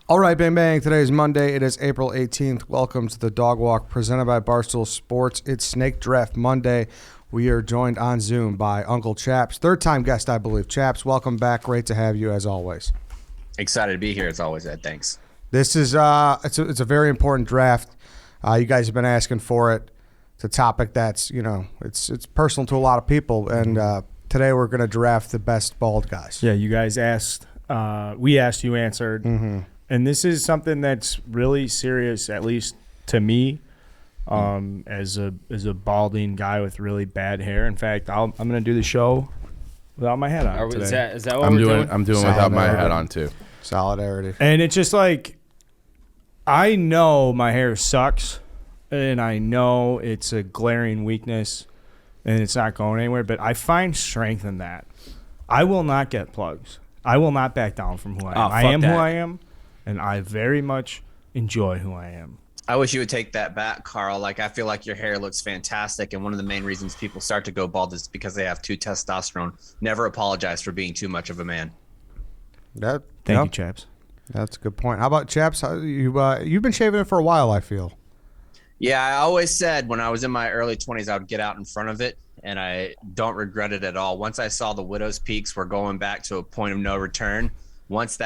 All right, bang, bang. Today is Monday. It is April 18th. Welcome to the Dog Walk presented by Barstool Sports. It's Snake Draft Monday. We are joined on Zoom by Uncle Chaps. Third-time guest, I believe. Chaps, welcome back. Great to have you as always. Excited to be here as always, Ed. Thanks. This is it's a very important draft. You guys have been asking for it. It's a topic that's, it's personal to a lot of people. And today we're going to draft the best bald guys. Yeah, you guys asked. We asked, you answered. Mm-hmm. And this is something that's really serious, at least to me, as a balding guy with really bad hair. In fact, I'm going to do the show without my hat on today. Is that what we're doing? I'm doing without my hat on too. Solidarity. And it's just like, I know my hair sucks, and I know it's a glaring weakness, and it's not going anywhere, but I find strength in that. I will not get plugs. I will not back down from who I am. I am who I am. And I very much enjoy who I am. I wish you would take that back, Carl. Like, I feel like your hair looks fantastic, and one of the main reasons people start to go bald is because they have too testosterone. Never apologize for being too much of a man. Thank you, Chaps. That's a good point. How about Chaps? You've been shaving it for a while, I feel. Yeah, I always said when I was in my early 20s, I would get out in front of it, and I don't regret it at all. Once I saw the widow's peaks were going back to a point of no return, once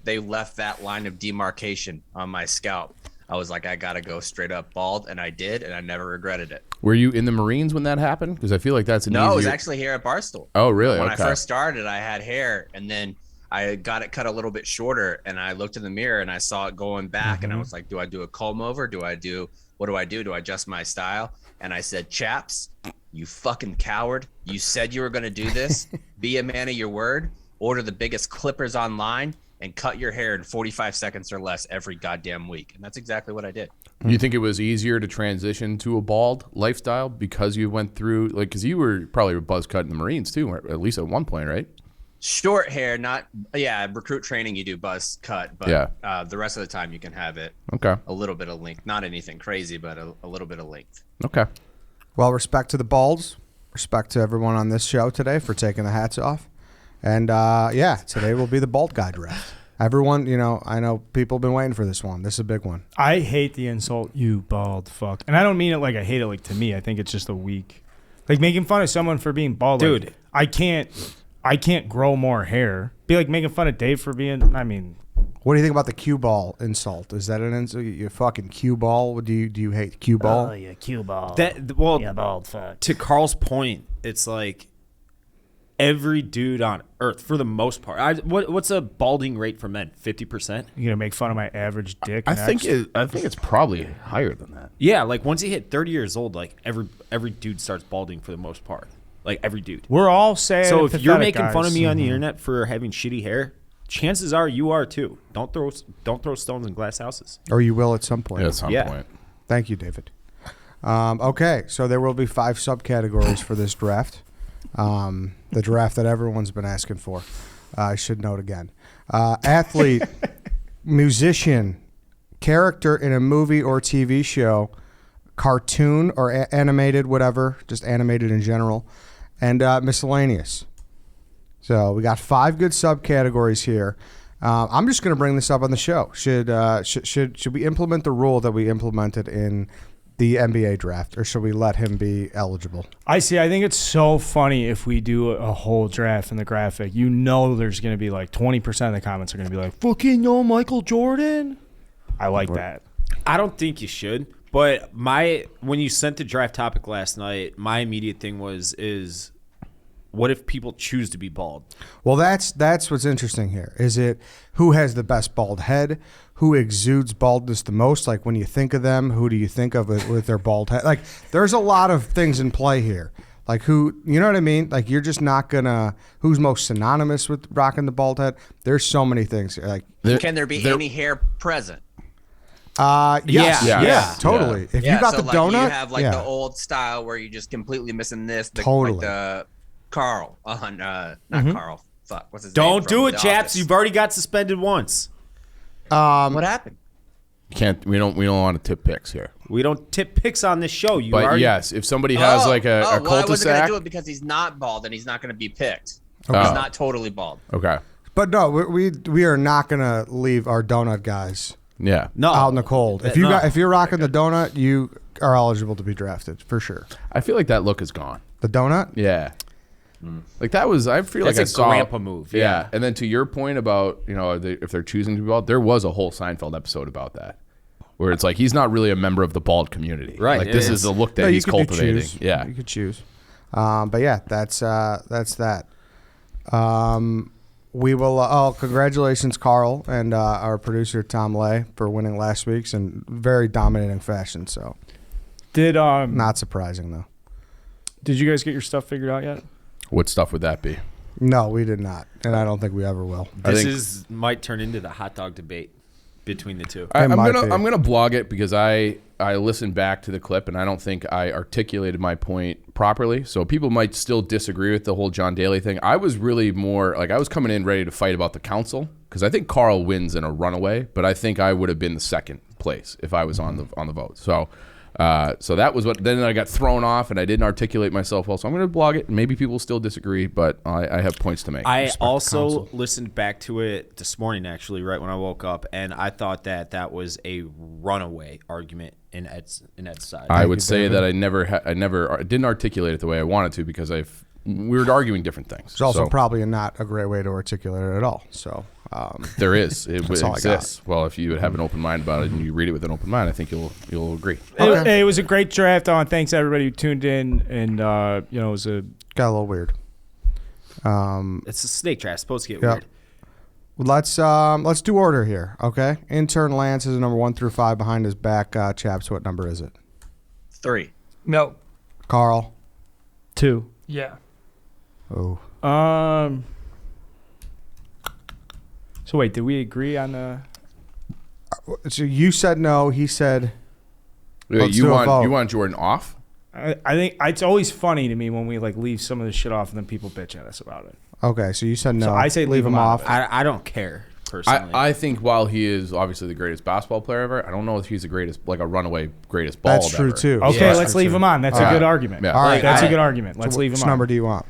they left that line of demarcation on my scalp, I was like, I got to go straight up bald, and I did, and I never regretted it. Were you in the Marines when that happened? Because I feel like that's No, it was actually here at Barstool. Oh, really? When I first started, I had hair, and then I got it cut a little bit shorter, and I looked in the mirror, and I saw it going back, and I was like, do I do a comb over? What do I do? Do I adjust my style? And I said, Chaps, you fucking coward. You said you were going to do this. Be a man of your word. Order the biggest clippers online and cut your hair in 45 seconds or less every goddamn week. And that's exactly what I did. Do you think it was easier to transition to a bald lifestyle because you went through, because you were probably a buzz cut in the Marines too, at least at one point, right? Short hair, recruit training, you do buzz cut, but the rest of the time you can have it a little bit of length. Not anything crazy, but a little bit of length. Okay. Well, respect to the balds. Respect to everyone on this show today for taking the hats off. And, today will be the bald guy draft. Everyone, I know people have been waiting for this one. This is a big one. I hate the insult, you bald fuck. And I don't mean it like I hate it like to me. I think it's just a weak. Like making fun of someone for being bald. Dude. Like, I can't grow more hair. Be like making fun of Dave for being, What do you think about the cue ball insult? Is that an insult? You fucking cue ball? Do you hate cue ball? Oh, yeah, cue ball. Yeah, bald fuck. To Carl's point, it's like every dude on earth, for the most part. What's a balding rate for men? 50%? You gonna make fun of my average dick? I think it's probably higher than that. Yeah, like once you hit 30 years old, like every dude starts balding for the most part. Like every dude. We're all sad. So if you're making fun of me on the Mm-hmm. internet for having shitty hair, chances are you are too. Don't throw stones in glass houses. Or you will at some point. Yeah, at some point. Thank you, David. Okay, so there will be 5 subcategories for this draft. The draft that everyone's been asking for. I should note again. Athlete, musician, character in a movie or TV show, cartoon or animated, whatever, just animated in general, and miscellaneous. So we got 5 good subcategories here. I'm just going to bring this up on the show. Should we implement the rule that we implemented in the NBA draft, or should we let him be eligible? I think it's so funny if we do a whole draft in the graphic. There's going to be like 20% of the comments are going to be like, fucking no Michael Jordan. I like that. I don't think you should. But when you sent the draft topic last night, my immediate thing is what if people choose to be bald? Well, that's what's interesting here. Is it who has the best bald head? Who exudes baldness the most? Like when you think of them, who do you think of with their bald head? Like there's a lot of things in play here. Like who, you know what I mean? Like you're just not gonna, who's most synonymous with rocking the bald head? There's so many things. Like can there be any hair present? Yes. Yeah. Totally. Yeah. If you got the donut, you have the old style where you're just completely missing this. Totally. Like the Carl on, not Carl. Fuck, what's his name? Don't do it, The Chaps. Office. You've already got suspended once. What happened? We don't want to tip picks here. We don't tip picks on this show. But yes, if somebody has like a well, I wasn't cul-de-sac. gonna do it because he's not bald and he's not gonna be picked. Okay. He's not totally bald. Okay. But no, we are not gonna leave our donut guys Yeah. No, out in the cold. If you're rocking the donut, you are eligible to be drafted for sure. I feel like that look is gone. The donut? Yeah. Like that was, I feel That's like I a saw grandpa move, yeah. And then to your point about, if they're choosing to be bald, there was a whole Seinfeld episode about that, where it's like he's not really a member of the bald community. Right, Like it this is. is the look that No, you he's could do cultivating. choose. Yeah. You could choose. But yeah, that's that. We will. Congratulations, Carl, and our producer Tom Lay for winning last week's in very dominating fashion. So Did not surprising though. Did you guys get your stuff figured out yet? What stuff would that be? No, we did not, and I don't think we ever will. This might turn into the hot dog debate between the two. I'm might be. gonna blog it because I listened back to the clip and I don't think I articulated my point properly. So people might still disagree with the whole John Daly thing. I was really more like I was coming in ready to fight about the council because I think Carl wins in a runaway, but I think I would have been the second place if I was on the vote. So that was what. Then I got thrown off and I didn't articulate myself well. So I'm gonna blog it. Maybe people still disagree, but I have points to make. I also listened back to it this morning, actually, right when I woke up, and I thought that was a runaway argument in Ed's side. I would say that I never didn't articulate it the way I wanted to because we were arguing different things. It's also probably not a great way to articulate it at all. So there is. It all I exists. Well, if you would have an open mind about it and you read it with an open mind, I think you'll agree. It was a great draft. Thanks to everybody who tuned in, and it was got a little weird. It's a snake draft. It's supposed to get Yep. weird. Let's do order here, okay? Intern Lance is number 1 through 5 behind his back. Chaps, what number is it? 3. No. Carl. 2. Yeah. Oh. So wait, did we agree on the? So you said no. He said. Wait, Let's you do a vote. want Jordan off? I think it's always funny to me when we leave some of the shit off and then people bitch at us about it. Okay, so you said no. So I say leave him off. out of I don't care personally. I think while he is obviously the greatest basketball player ever, I don't know if he's the greatest, like a runaway greatest bald That's true ever. too. Okay, Yeah. let's leave him on. That's a good argument. Yeah. All right, That's a good argument. Let's leave him Which on. number do you want?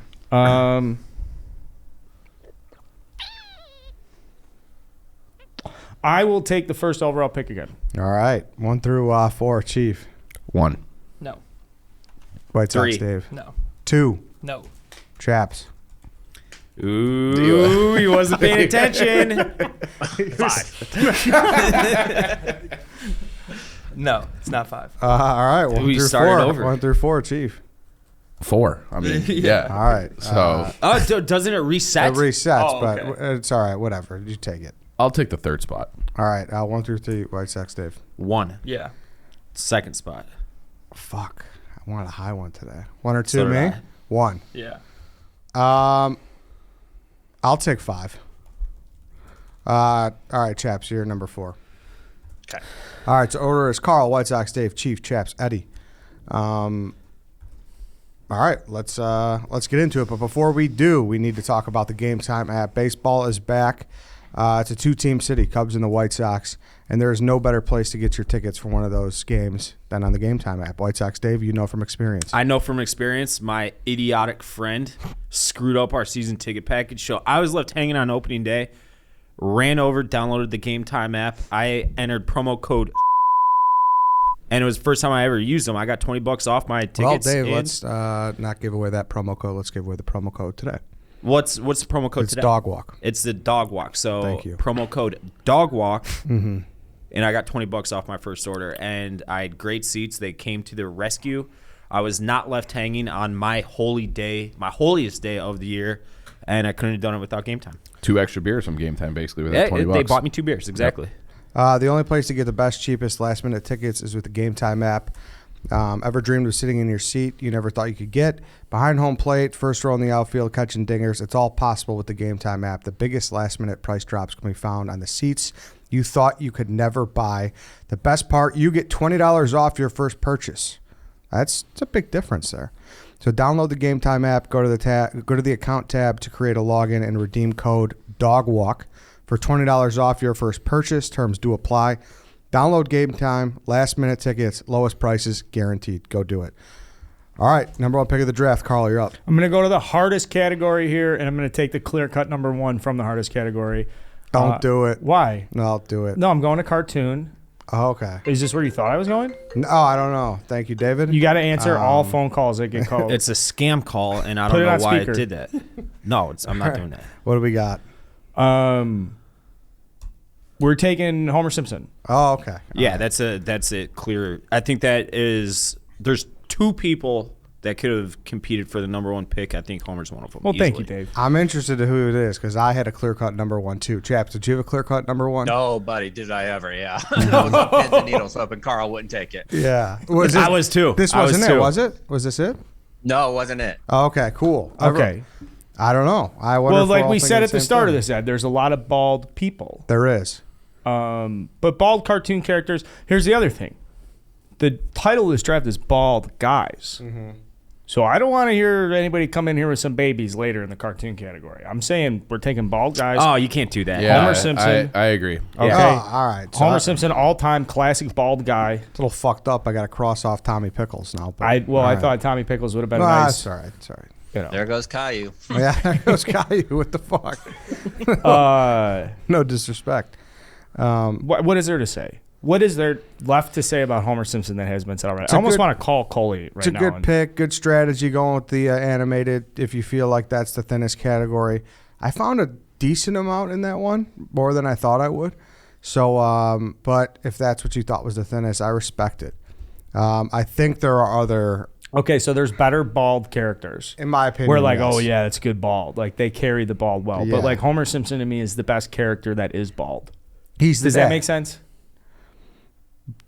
I will take the first overall pick again. All right, 1 through 4. Chief. 1. No. White Sox 3. Dave. No. 2. No. Chaps. Ooh, he wasn't paying attention. 5. No, it's not 5. All right, 1 We through started 4. over. 1 through 4, Chief. 4. I mean, yeah. All right. So Doesn't it reset? It resets, Oh, but okay. it's all right. Whatever. You take it. I'll take the third spot. All right. 1 through 3. White Sox Dave. 1. Yeah. Second spot. Fuck. I wanted a high one today. 1 or 2, So did me? I. 1. Yeah. I'll take 5. All right, Chaps, you're number 4. Okay. All right, so order is Carl, White Sox Dave, Chief, Chaps, Eddie. All right, let's get into it. But before we do, we need to talk about the Game Time app. Baseball is back. It's a 2-team city, Cubs and the White Sox, and there is no better place to get your tickets for one of those games than on the Game Time app. White Sox Dave, you know from experience. I know from experience, my idiotic friend screwed up our season ticket package. So I was left hanging on opening day, ran over, downloaded the Game Time app. I entered promo code, and it was the first time I ever used them. I got $20 off my tickets. Well, Dave, and let's not give away that promo code. Let's give away the promo code today. what's the promo code It's today? Dog Walk. It's the Dog Walk. So Thank you. promo code Dog Walk. And I got $20 off my first order, and I had great seats. They came to the rescue. I was not left hanging on my holy day, my holiest day of the year, and I couldn't have done it without Game Time. 2 extra beers from Game Time, basically, with Yeah, that $20. they bought me 2 beers, exactly. The only place to get the best, cheapest last-minute tickets is with the Game Time app. Ever dreamed of sitting in your seat you never thought you could get? Behind home plate, first row in the outfield, catching dingers. It's all possible with the Game Time app. The biggest last-minute price drops can be found on the seats you thought you could never buy. The best part, you get $20 off your first purchase. That's a big difference there. So download the Game Time app, go to the account tab to create a login and redeem code DOGWALK for $20 off your first purchase. Terms do apply. Download Game Time, last minute tickets, lowest prices guaranteed. Go do it. All right, number one pick of the draft. Carl, you're up. I'm going to go to the hardest category here, and I'm going to take the clear-cut number one from the hardest category. Don't do it. Why? No, I'll do it. No, I'm going to cartoon. Oh, okay. Is this where you thought I was going? No, I don't know. Thank you, David. You got to answer all phone calls that get called. It's a scam call, and I Put don't it know on why speaker. it did that. No, I'm not doing that. What do we got? We're taking Homer Simpson. Oh, okay. Yeah, that's it. Clear. I think that is. There's two people that could have competed for the number one pick. I think Homer's one of them. Well, thank you, easily. Dave. I'm interested in who it is because I had a clear-cut number one, too. Chaps, did you have a clear-cut number one? No, buddy, did I ever? Yeah. I was on pins and needles, hoping Carl wouldn't take it. Yeah. I was too. This I was wasn't it, too. was it? Was this it? No, it wasn't it. Oh, okay, cool. Okay. I don't know. I wonder Well, if we're like all we thinking said at the same start thing. of this ad, there's a lot of bald people. There is. But bald cartoon characters. Here's the other thing. The title of this draft is Bald Guys. Mm-hmm. So I don't want to hear anybody come in here with some babies later in the cartoon category. I'm saying we're taking bald guys. Oh, you can't do that. Yeah, Homer Simpson. I agree. Okay. Oh, all right. So Homer Simpson, all-time classic bald guy. It's a little fucked up. I got to cross off Tommy Pickles now. But, I all right. thought Tommy Pickles would have been No, nice. It's all right. It's all right. You know. There goes Caillou. Yeah, there goes Caillou. What the fuck? No disrespect. What is there to say? What is there left to say about Homer Simpson that has been said already? I almost want to call Coley right It's a now. good pick, good strategy going with the animated. If you feel like that's the thinnest category, I found a decent amount in that one, more than I thought I would. So, but if that's what you thought was the thinnest, I respect it. I think there are other, Okay, so there's better bald characters. in my opinion. We're like, yes. oh yeah, that's good bald. Like they carry the bald well. Yeah. But like Homer Simpson to me is the best character that is bald. He's the Does that dad. make sense?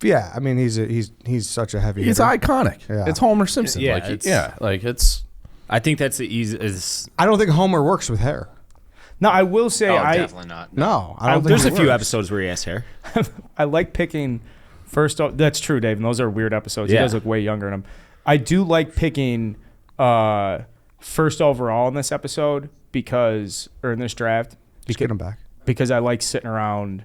Yeah, I mean he's such a heavy. It's hitter. iconic. Yeah. It's Homer Simpson. Yeah, Like it's. I think that's the easiest. I don't think Homer works with hair. No, I will say Oh, I definitely not. No, I don't think There's he a few works. episodes where he has hair. I like picking first. That's true, Dave. And those are weird episodes. Yeah. He does look way younger in them. I do like picking first overall in this episode or in this draft Just get him back. because I like sitting around.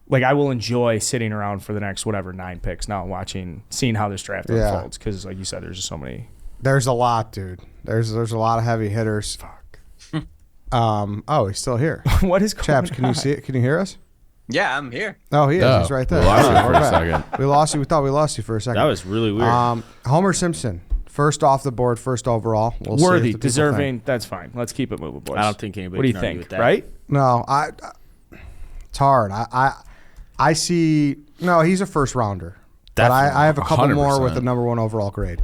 Like I will enjoy sitting around for the next 9 picks now, seeing how this draft Yeah. unfolds. Because like you said, there's just so many. There's a lot, dude. There's a lot of heavy hitters. Fuck. Oh, he's still here. What is going Chaps, can on? you see it? Can you hear us? Yeah, I'm here. Oh, he is. Oh, He's right there. we lost you All for a right, we're second. back. We lost you. We thought we lost you for a second. That was really weird. Homer Simpson, first off the board, first overall. We'll see Worthy, if the people deserving. think. That's fine. Let's keep it moving, boys. I don't think anybody What do you can argue think? with that. Right? No, it's hard. I see. No, he's a first rounder. But I have a couple more with 100%. the number one overall grade.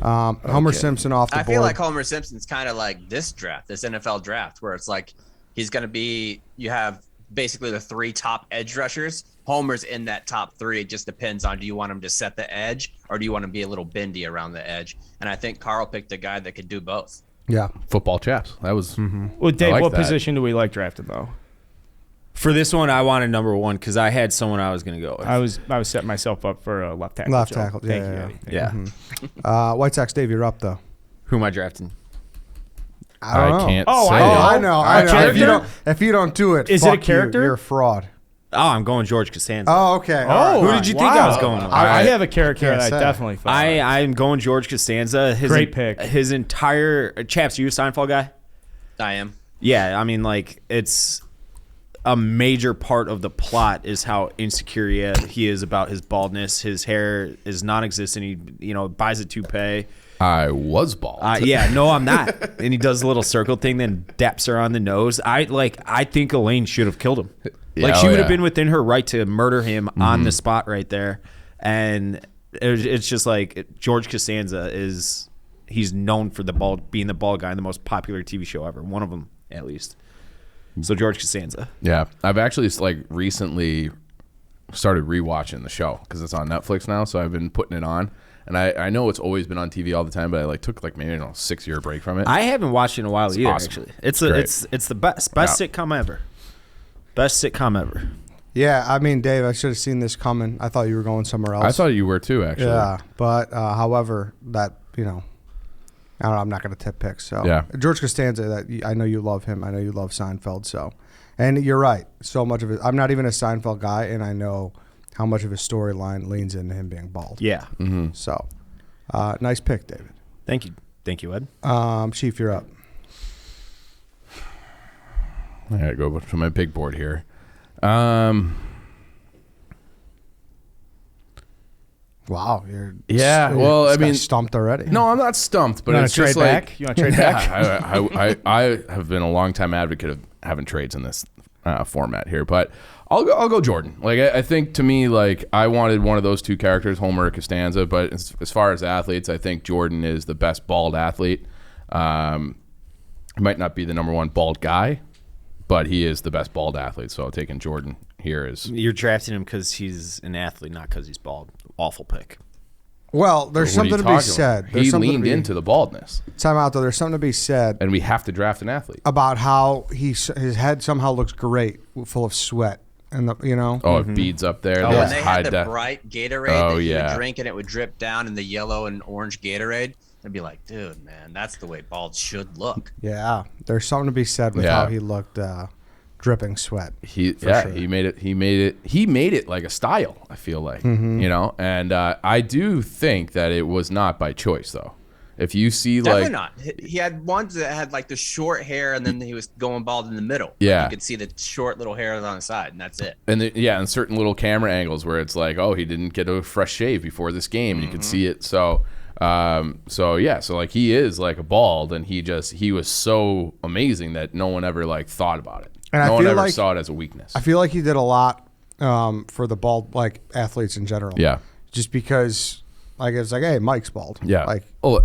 Homer Simpson off the I board. feel like Homer Simpson's kind of like this draft, this NFL draft, where it's like he's going to be, you have basically the 3 top edge rushers. Homer's in that top 3. It just depends on, do you want him to set the edge or do you want to be a little bendy around the edge? And I think Carl picked a guy that could do both. Yeah. Football chaps. That was. Well, Dave, like what that. position do we like drafted though? For this one, I wanted number 1 because I had someone I was going to go with. I was setting myself up for a left tackle. Left Joe. tackle. Thank Yeah, you. yeah, Eddie. yeah. White Sox Dave, you're up though. Who am I drafting? I don't know. can't Oh, say. I Oh, know. I know. I know. character? If you don't do it, Is it a fuck you. character? You're a fraud. Oh, I'm going George Costanza. Oh, okay. All Oh, right. Who did you think I was going with? I have a character can't that I say. definitely thought. I'm going George Costanza. Great pick. His entire Chaps. Are you a Seinfeld guy? I am. Yeah, I mean, like it's a major part of the plot is how insecure he is about his baldness. His hair is non-existent. He, buys a toupee. I was bald. Yeah, no, I'm not. And he does a little circle thing, then daps her on the nose. I think Elaine should have killed him. Yeah, She oh, would have yeah. been within her right to murder him on the spot right there. And it's just like George Costanza he's known for being the bald guy in the most popular TV show ever. One of them, at least. So George Costanza. Yeah, I've actually recently started rewatching the show because it's on Netflix now. So I've been putting it on, and I know it's always been on TV all the time, but I took maybe a 6-year break from it. I haven't watched it in a while either. awesome. Actually, It's great. it's the best sitcom ever. Best sitcom ever. Yeah, I mean, Dave, I should have seen this coming. I thought you were going somewhere else. I thought you were too, actually. Yeah, but however, that I don't know. I'm not going to tip picks. So Yeah. George Costanza, I know you love him. I know you love Seinfeld. So, and you're right. So much of it. I'm not even a Seinfeld guy, and I know how much of his storyline leans into him being bald. Yeah. So, Nice pick, David. Thank you, Ed. Chief, you're up. I gotta go to my big board here. Wow, you're Well, I mean, stumped already. No, I'm not stumped, but You want it's to trade just like back? You want to trade back? I have been a long time advocate of having trades in this format here, but I'll go Jordan. Like I think to me, like I wanted one of those two characters, Homer or Costanza, but as far as athletes, I think Jordan is the best bald athlete. He might not be the number one bald guy, but he is the best bald athlete. So taking Jordan here is You're drafting him because he's an athlete, not because he's bald. Awful pick. Well, there's What are you something to be talking said. about? There's He something to leaned be- into the baldness, Time out though. There's something to be said and we have to draft an athlete. about how his head somehow looks great, full of sweat, and Oh, it beads up there. Oh, They when they hide had the that. bright Gatorade Oh, that you yeah. would drink and it would drip down in the yellow and orange Gatorade, I'd be like, dude, man, that's the way bald should look. Yeah, there's something to be said with Yeah. how he looked, dripping sweat. He sure. he made it like a style. I feel like and I do think that it was not by choice though. If you see Definitely like not. He had ones that had like the short hair and then he was going bald in the middle. Yeah. You could see the short little hairs on the side and that's it. and and certain little camera angles where it's like, oh, he didn't get a fresh shave before this game, and you can see it. So like he is like a bald, and he was so amazing that no one ever like thought about it. And I no one feel ever like- saw it as a weakness. I feel like he did a lot for the bald athletes in general. Yeah. just because it's like, hey, Mike's bald. Yeah. like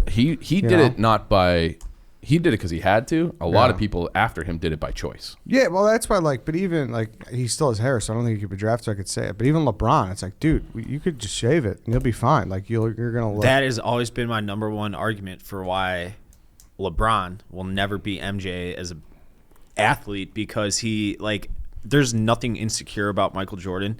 he did know? it not by. He did it because he had to. A lot Yeah. of people after him did it by choice. yeah. Well, that's why but even he still has hair, so I don't think he could be drafted. So I could say it, but even LeBron, it's like, dude, you could just shave it and you'll be fine. Like you're gonna look. That has always been my number one argument for why LeBron will never be MJ as an athlete, because there's nothing insecure about Michael Jordan.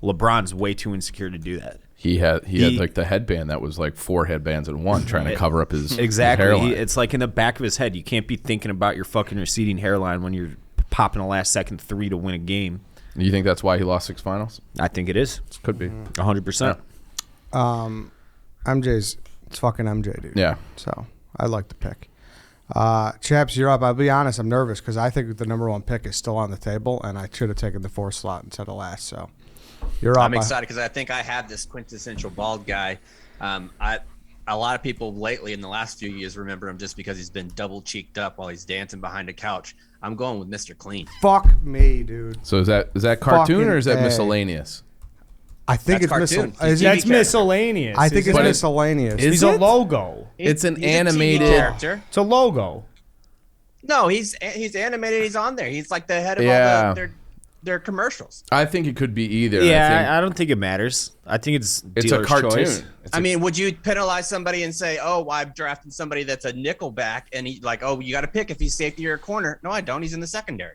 LeBron's way too insecure to do that. He had like the headband that was like 4 headbands in one, trying to cover up his Exactly. hairline. It's like in the back of his head. You can't be thinking about your fucking receding hairline when you're popping a last second 3 to win a game. You think that's why he lost 6 finals? I think it is. Could be. 100%. It's fucking MJ, dude. Yeah. So I like the pick. Chaps, you're up. I'll be honest, I'm nervous because I think the number one pick is still on the table, and I should have taken the 4th slot instead of last. So you're up. I'm excited because I think I have this quintessential bald guy. A lot of people lately in the last few years remember him just because he's been double cheeked up while he's dancing behind a couch. I'm going with Mr. Clean. Fuck me, dude. So is that cartoon or is that Fucking A. miscellaneous? I think That's it's cartoon. miscellaneous. That's miscellaneous. I think it's But it- miscellaneous. Is He's a it? logo. It's an He's a TV animated. character. It's a logo. No, he's animated. He's on there. He's like the head of Yeah. all their commercials. I think it could be either. Yeah, I don't think it matters. I think it's it's a dealer's cartoon. choice. It's I a- mean, would you penalize somebody and say, "Oh, I'm drafting somebody that's a nickelback," and he oh, you got to pick if he's safety or corner? No, I don't. He's in the secondary.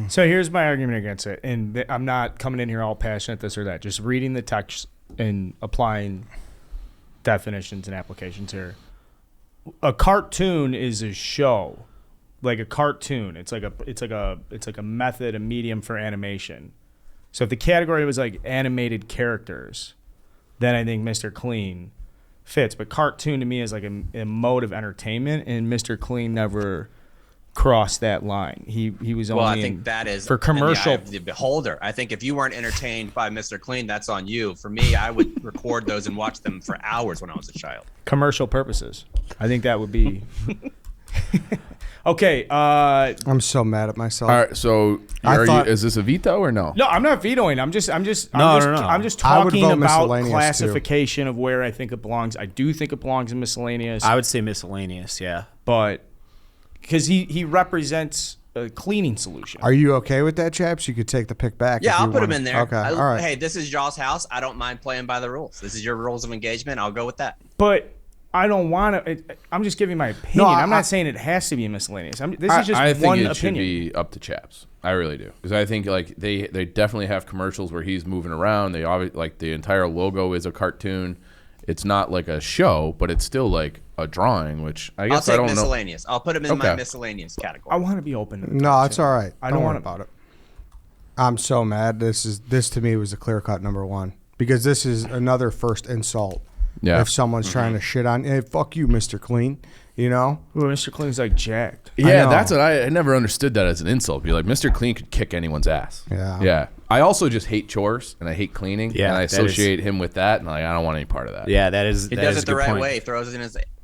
So here's my argument against it, and I'm not coming in here all passionate this or that. Just reading the text and applying definitions and applications here. A cartoon is a show, like a cartoon. It's like a method, a medium for animation. So if the category was like animated characters, then I think Mr. Clean fits. But cartoon to me is like a mode of entertainment, and Mr. Clean never crossed that line. He was only Well, I think that is for commercial. in the eye of the beholder. I think if you weren't entertained by Mr. Clean, that's on you. For me, I would record those and watch them for hours when I was a child. Commercial purposes. I think that would be okay. I'm so mad at myself. all right. So is this a veto or no? No, I'm not vetoing. I'm just No. I'm just I would talking vote about miscellaneous, too. classification of where I think it belongs. I do think it belongs in miscellaneous, I would say miscellaneous, yeah. but because he represents a cleaning solution. Are you okay with that, Chaps? You could take the pick back. Yeah, if I'll you put him want. in there. Okay, all right. Hey, this is y'all's house. I don't mind playing by the rules. This is your rules of engagement. I'll go with that. But I don't want to. I'm just giving my opinion. No, I'm not saying it has to be miscellaneous. This is just I think one it opinion. should be up to Chaps. I really do, because I think like they definitely have commercials where he's moving around. They obviously like the entire logo is a cartoon. It's not like a show, but it's still like a drawing, which I I'll guess take I don't know. miscellaneous. I'll put him in my Okay. miscellaneous I category. want to be open. To No, it's all right. I don't worry want about it. I'm so mad. This to me was a clear cut number one because this is another first insult Yeah. If someone's trying to shit on, hey, fuck you, Mr. Clean. You know? Ooh, Mr. Clean's like jacked. Yeah, know. that's what I never understood that as an insult. Be like, Mr. Clean could kick anyone's ass. Yeah. Yeah. I also just hate chores and I hate cleaning. Yeah, And I that is- associate him with that, and I don't want any part of that. Yeah, that is. He that does is it a the good right point. way. He throws it in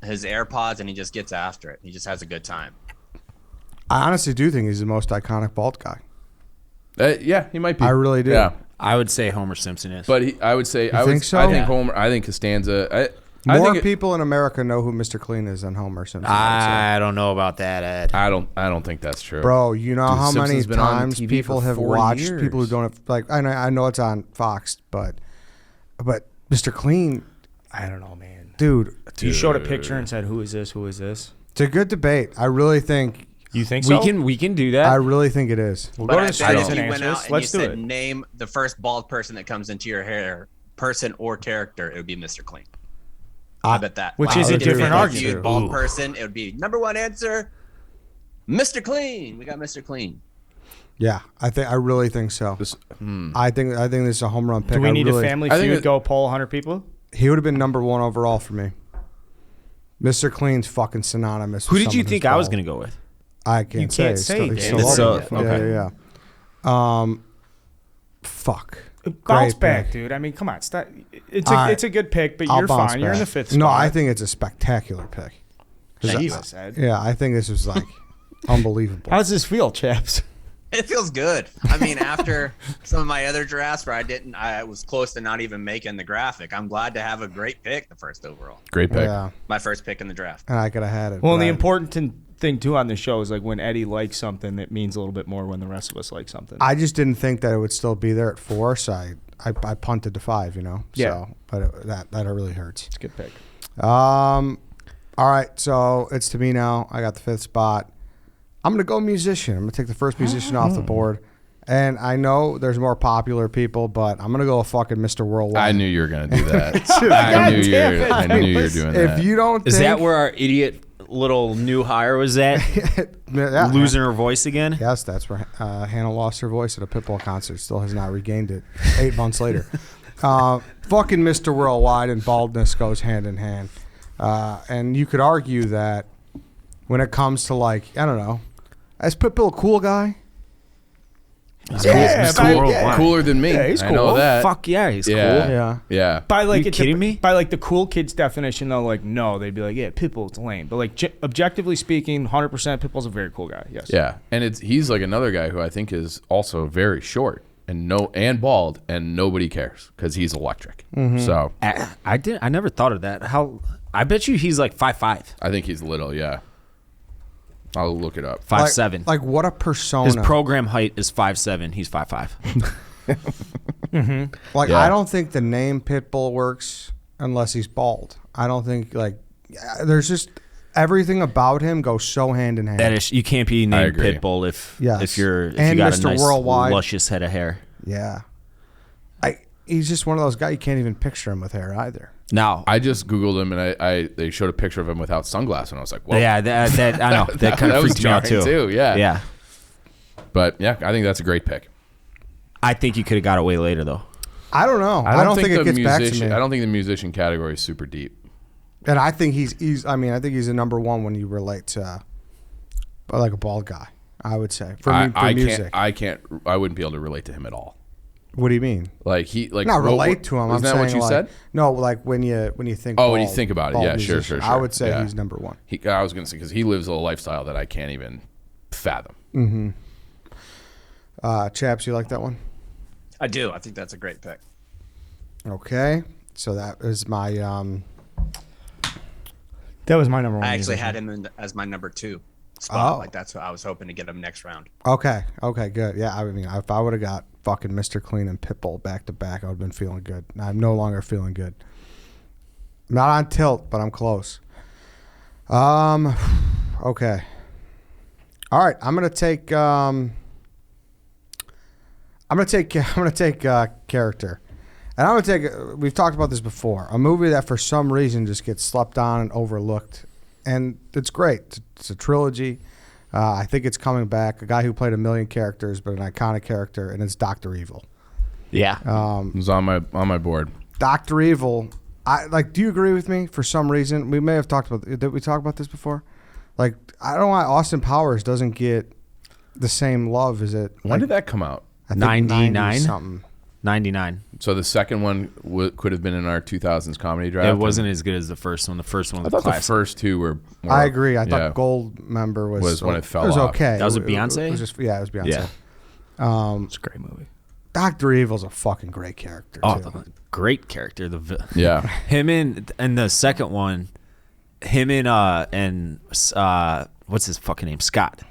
his AirPods and he just gets after it. He just has a good time. I honestly do think he's the most iconic bald guy. Yeah, he might be. I really do. Yeah. I would say Homer Simpson is. But I would say think so? I think Yeah. Homer. I think Costanza. I More think people in America know who Mr. Clean is than Homer Simpson. I would say. I don't know about that, Ed. I don't think that's true. Bro, you know Dude, how many Simpsons been on times TV people for have 40 watched years. people who don't have, like, I know it's on Fox, but Mr. Clean, I don't know, man. dude, You showed a picture and said, "Who is this? Who is this?" it's a good debate. I really think You think so? We can do that. I really think it is. We'll But go I to the bet streets if and you went answers. out and Let's you do said it. name the first bald person that comes into your hair, person or character, it would be Mr. Clean. I bet that. Which Wow. is a If you different interviewed argument. Bald Ooh. person, it would be number one answer, Mr. Clean. We got Mr. Clean. Yeah, I really think so. I think this is a home run pick. Do we I need really- a Family I think Feud it- go poll 100 people? He would have been number one overall for me. Mr. Clean's fucking synonymous. Who with did you someone think who's I was bald. going to go with? I can't You say. can't It's say, still- Dave. it's still It's open. so- okay. Yeah. Fuck. Bounce Great back, pick. dude. I mean, come on. It's All right. a good pick, but I'll you're bounce fine. You're in the back. fifth spot. No, I think it's a spectacular pick. Jesus, Ed. Yeah, I think this was like unbelievable. How does this feel, chaps? It feels good. I mean, after some of my other drafts where I was close to not even making the graphic. I'm glad to have a great pick, the first overall. Great pick. Yeah, My first pick in the draft. and I could have had it. Well, but and the I- important thing, too, on the show is like when Eddie likes something, it means a little bit more when the rest of us like something. I just didn't think that it would still be there at 4, so I punted to 5. You know. Yeah. So, but that really hurts. It's a good pick. All right, so it's to me now. I got the 5th spot. I'm gonna go musician. I'm gonna take the first musician off the board. And I know there's more popular people, but I'm gonna go with fucking Mr. Worldwide. I knew you were gonna do that. God I knew damn it. I knew you were doing that. If you don't, Is think, that where our idiot little new hire was at? yeah, Losing her voice again? Yes, that's where Hannah lost her voice at a Pitbull concert. Still has not regained it 8 months later. Fucking Mr. Worldwide and baldness goes hand in hand. And you could argue that when it comes to, like, I don't know, is Pitbull a cool guy? Yeah, Mr. Worldwide. Cooler than me. Yeah, he's I know cool. that. Fuck yeah, he's Yeah. cool. Yeah. Yeah. By like You kidding me? By like the cool kids definition, though, like no, they'd be like, yeah, Pitbull's lame. But like objectively speaking, 100%, Pitbull's a very cool guy. Yes. Yeah. And he's like another guy who I think is also very short and bald, and nobody cares because he's electric. So I never thought of that. I bet you he's like 5'5", I think he's little. Yeah. I'll look it up. 5'7". Like what a persona. His program height is 5'7". He's 5'5". Like, Yeah. I don't think the name Pitbull works unless he's bald. I don't think, like, there's just everything about him goes so hand in hand. That is, you can't be named agree. Pitbull if Yes. you And got Mr. a nice Worldwide. luscious head of hair. Yeah. He's just one of those guys you can't even picture him with hair either. Now, I just Googled him and they showed a picture of him without sunglasses, and I was like, well, yeah, that I know that kind of was freaked me out jarring too. Yeah. Yeah, But yeah, I think that's a great pick. I think you could have got it way later though. I don't know. I don't think it gets back to me. I don't think the musician category is super deep. And I think he's I think he's a number one when you relate to like a bald guy, I would say. For music. I wouldn't be able to relate to him at all. What do you mean? Like Not relate to him. Isn't I'm that what saying, you like, said? No, like when you think. Oh, when you bald- think about it, bald yeah, sure, musician, sure. I would say Yeah. he's number one. I was going to say because he lives a lifestyle that I can't even fathom. Chaps, you like that one? I do. I think that's a great pick. Okay, so that is my That was my number one. I actually musician. had him as my number 2 spot. Oh. Like that's what I was hoping to get him next round. Okay, good. Yeah, I mean, if I would have got fucking Mr. Clean and Pitbull back to back, I would have been feeling good. I'm no longer feeling good. I'm not on tilt, but I'm close. Okay. All right, I'm gonna take character, and I'm gonna take. We've talked about this before. A movie that for some reason just gets slept on and overlooked, and it's great. It's a trilogy. I think it's coming back. A guy who played a million characters, but an iconic character, and it's Dr. Evil. Yeah, It was on my board. Dr. Evil, Do you agree with me? For some reason, we may have talked about. Did we talk about this before? Like, I don't know why Austin Powers doesn't get the same love as it. When did that come out? I think 99? something. 99. So the second one could have been in our 2000s comedy draft. It wasn't as good as the first one. The first one I was thought classic. the first two were more, I agree. I yeah. thought Gold Member was when it fell It was off. okay. That was with It Beyonce? was just, it was Beyonce. Yeah. It's a great movie. Dr. Evil's a fucking great character. Oh, too. great character. Yeah. Him and the second one, him and what's his fucking name? Scott.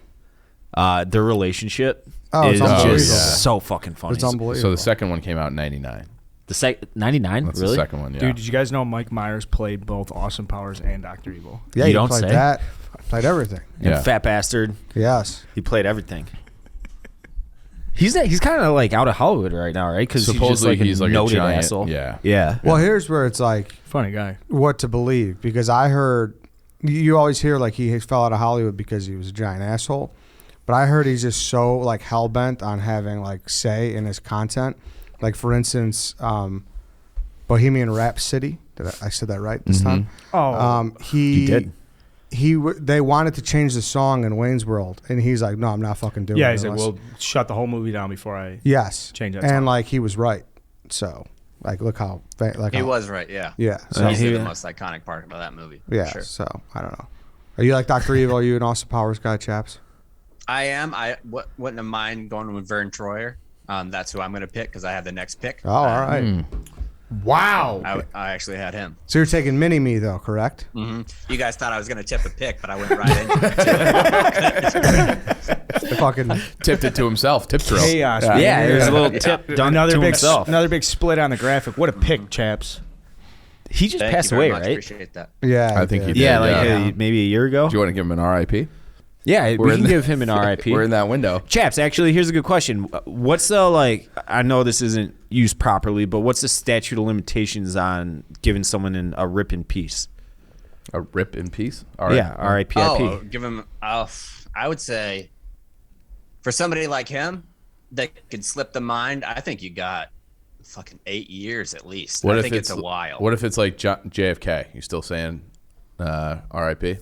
Their relationship It's is unbelievable. just so fucking funny. It's unbelievable. So the second one came out in 99. The 99? That's Really? the second one, yeah. Dude, did you guys know Mike Myers played both Austin Powers and Dr. Evil? Yeah, You he don't played say? that. Played everything. And Yeah. Fat Bastard. Yes. He played everything. He's kind of like out of Hollywood right now, right? Because Supposedly he's like a a giant. asshole. Yeah. Yeah. Well, here's where it's like Funny guy. what to believe, because I heard you always hear like he fell out of Hollywood because he was a giant asshole, but I heard he's just so like hell bent on having like say in his content. Like for instance, Bohemian Rhapsody. I said that right this time? Oh, He did. They wanted to change the song in Wayne's World, and he's like, "No, I'm not fucking doing it." yeah. He's like, unless-" we'll shut the whole movie down before I yes, change that and song. like he was right. So like, look how like He how- was right, yeah. Yeah. So He's the most iconic part about that movie. for yeah. Sure. So I don't know. Are you like Dr. Evil? Are you an Austin Powers guy, Chaps? I am. I wouldn't have mind going with Vern Troyer. That's who I'm going to pick because I have the next pick. Oh, all right. wow. I actually had him. So you're taking Mini-Me though, correct? You guys thought I was going to tip a pick, but I went right into it. The fucking Tipped it to himself. Tip throw. Chaos. Yeah. Yeah, there's a little tip done to himself. Another big split on the graphic. What a pick, Chaps. He just Thank passed you very away, much. right? Appreciate that. yeah. I think he did. Yeah, like Yeah. maybe a year ago. Do you want to give him an RIP? Yeah, we We're can in give him an RIP. We're in that window. Chaps, actually, here's a good question. What's the, I know this isn't used properly, but what's the statute of limitations on giving someone a rip in peace? A rip in peace? Yeah, RIP. Oh, give him. I would say, for somebody like him that could slip the mind, I think you got fucking 8 years at least. I think it's a while. What if it's like JFK? You still saying RIP?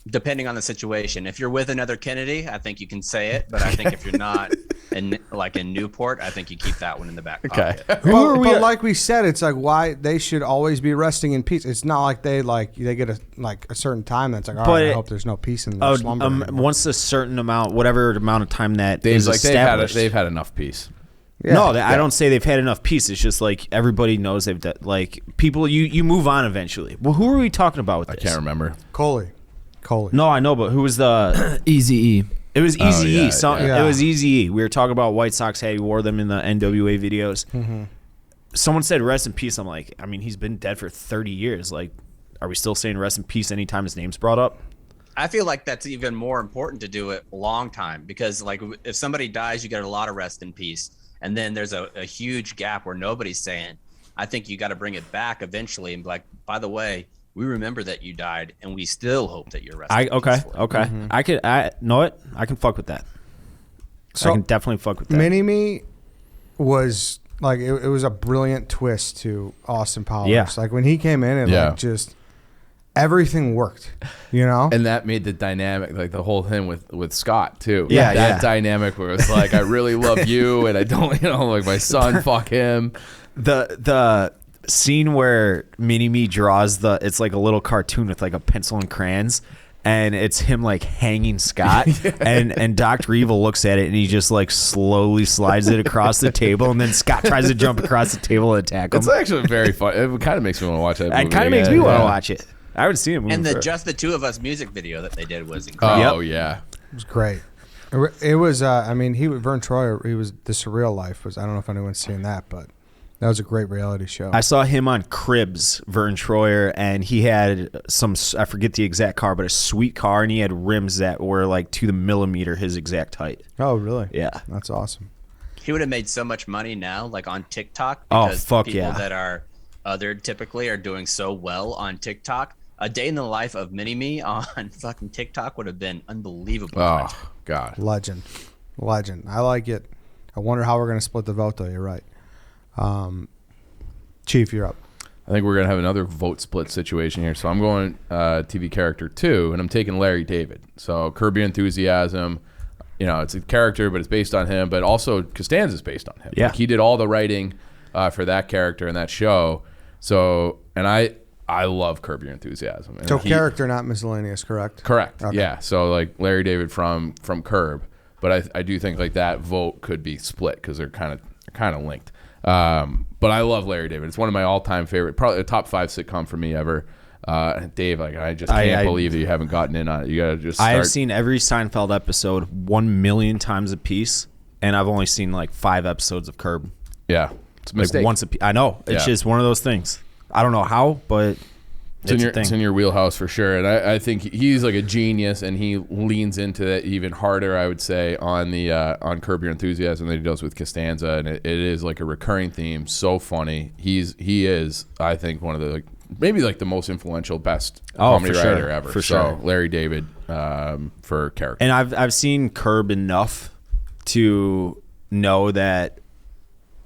Depending on the situation. If you're with another Kennedy, I think you can say it. But I think if you're not in Newport, I think you keep that one in the back pocket. But like we said, it's like why they should always be resting in peace. It's not like they get a certain time that's like, all right, I hope there's no peace in the slumber. Once a certain amount, whatever amount of time that They've is established. they've had enough peace. Yeah. No, I don't say they've had enough peace. It's just like everybody knows they've done, like people. You move on eventually. Well, who are we talking about with I this? can't remember. Coley. No, I know, but who was the Easy E. It was Easy E. yeah. It was Easy E. We were talking about White Sox. He wore them in the NWA videos. Mm-hmm. Someone said rest in peace. I'm like, I mean, he's been dead for 30 years. Like, are we still saying rest in peace anytime his name's brought up? I feel like that's even more important to do it a long time because, like, if somebody dies, you get a lot of rest in peace, and then there's a huge gap where nobody's saying. I think you got to bring it back eventually and be like, by the way, we remember that you died, and we still hope that you're resting. Okay. Mm-hmm. I know it. I can fuck with that. So I can definitely fuck with that. Mini-Me was like it was a brilliant twist to Austin Powers. Yeah. Like when he came in, like just everything worked. You know. And that made the dynamic, like the whole thing with Scott too. Yeah, that dynamic where it's like, I really love you, and I don't, like my son, fuck him. The scene where Mini-Me draws it's like a little cartoon with like a pencil and crayons, and it's him like hanging Scott, and Dr. Evil looks at it and he just like slowly slides it across the table, and then Scott tries to jump across the table and attack him. It's actually very fun. It kind of makes me want to watch that movie. It kind of makes me want to watch it. I haven't seen it. And Just the Two of Us music video that they did was incredible. Oh yeah, It was great. It was. I mean, Vern Troyer. He was The Surreal Life. I don't know if anyone's seen that, but that was a great reality show. I saw him on Cribs, Vern Troyer, and he had I forget the exact car, but a sweet car, and he had rims that were like to the millimeter his exact height. Oh, really? Yeah. That's awesome. He would have made so much money now, like on TikTok. Oh, Because fuck people yeah. that are othered typically are doing so well on TikTok. A day in the life of Mini-Me on fucking TikTok would have been unbelievable. oh god, Legend. I like it. I wonder how we're gonna split the vote though. You're right. Chief, you're up. I think we're going to have another vote split situation here. So I'm going TV character 2, and I'm taking Larry David. So Curb Your Enthusiasm, it's a character, but it's based on him. But also Costanza is based on him. Yeah. Like, he did all the writing for that character in that show. So, and I love Curb Your Enthusiasm. And So character, not miscellaneous, correct? Correct. Okay. Yeah. So like Larry David from Curb, but I do think like that vote could be split because they're kind of linked. But I love Larry David. It's one of my all-time favorite, probably a top 5 sitcom for me ever. Dave, like I just can't believe that you haven't gotten in on it. You gotta just start. I have seen every Seinfeld episode 1 million times a piece, and I've only seen like 5 episodes of Curb. Yeah, it's a Like mistake. once a piece. I know. It's Yeah. just one of those things. I don't know how, but It's in your wheelhouse for sure. And I think he's like a genius, and he leans into that even harder, I would say, on the on Curb Your Enthusiasm that he does with Costanza, and it is like a recurring theme. So funny. He is, I think, one of the maybe like the most influential, best comedy for sure. writer ever. For so sure. Larry David for character. And I've seen Curb enough to know that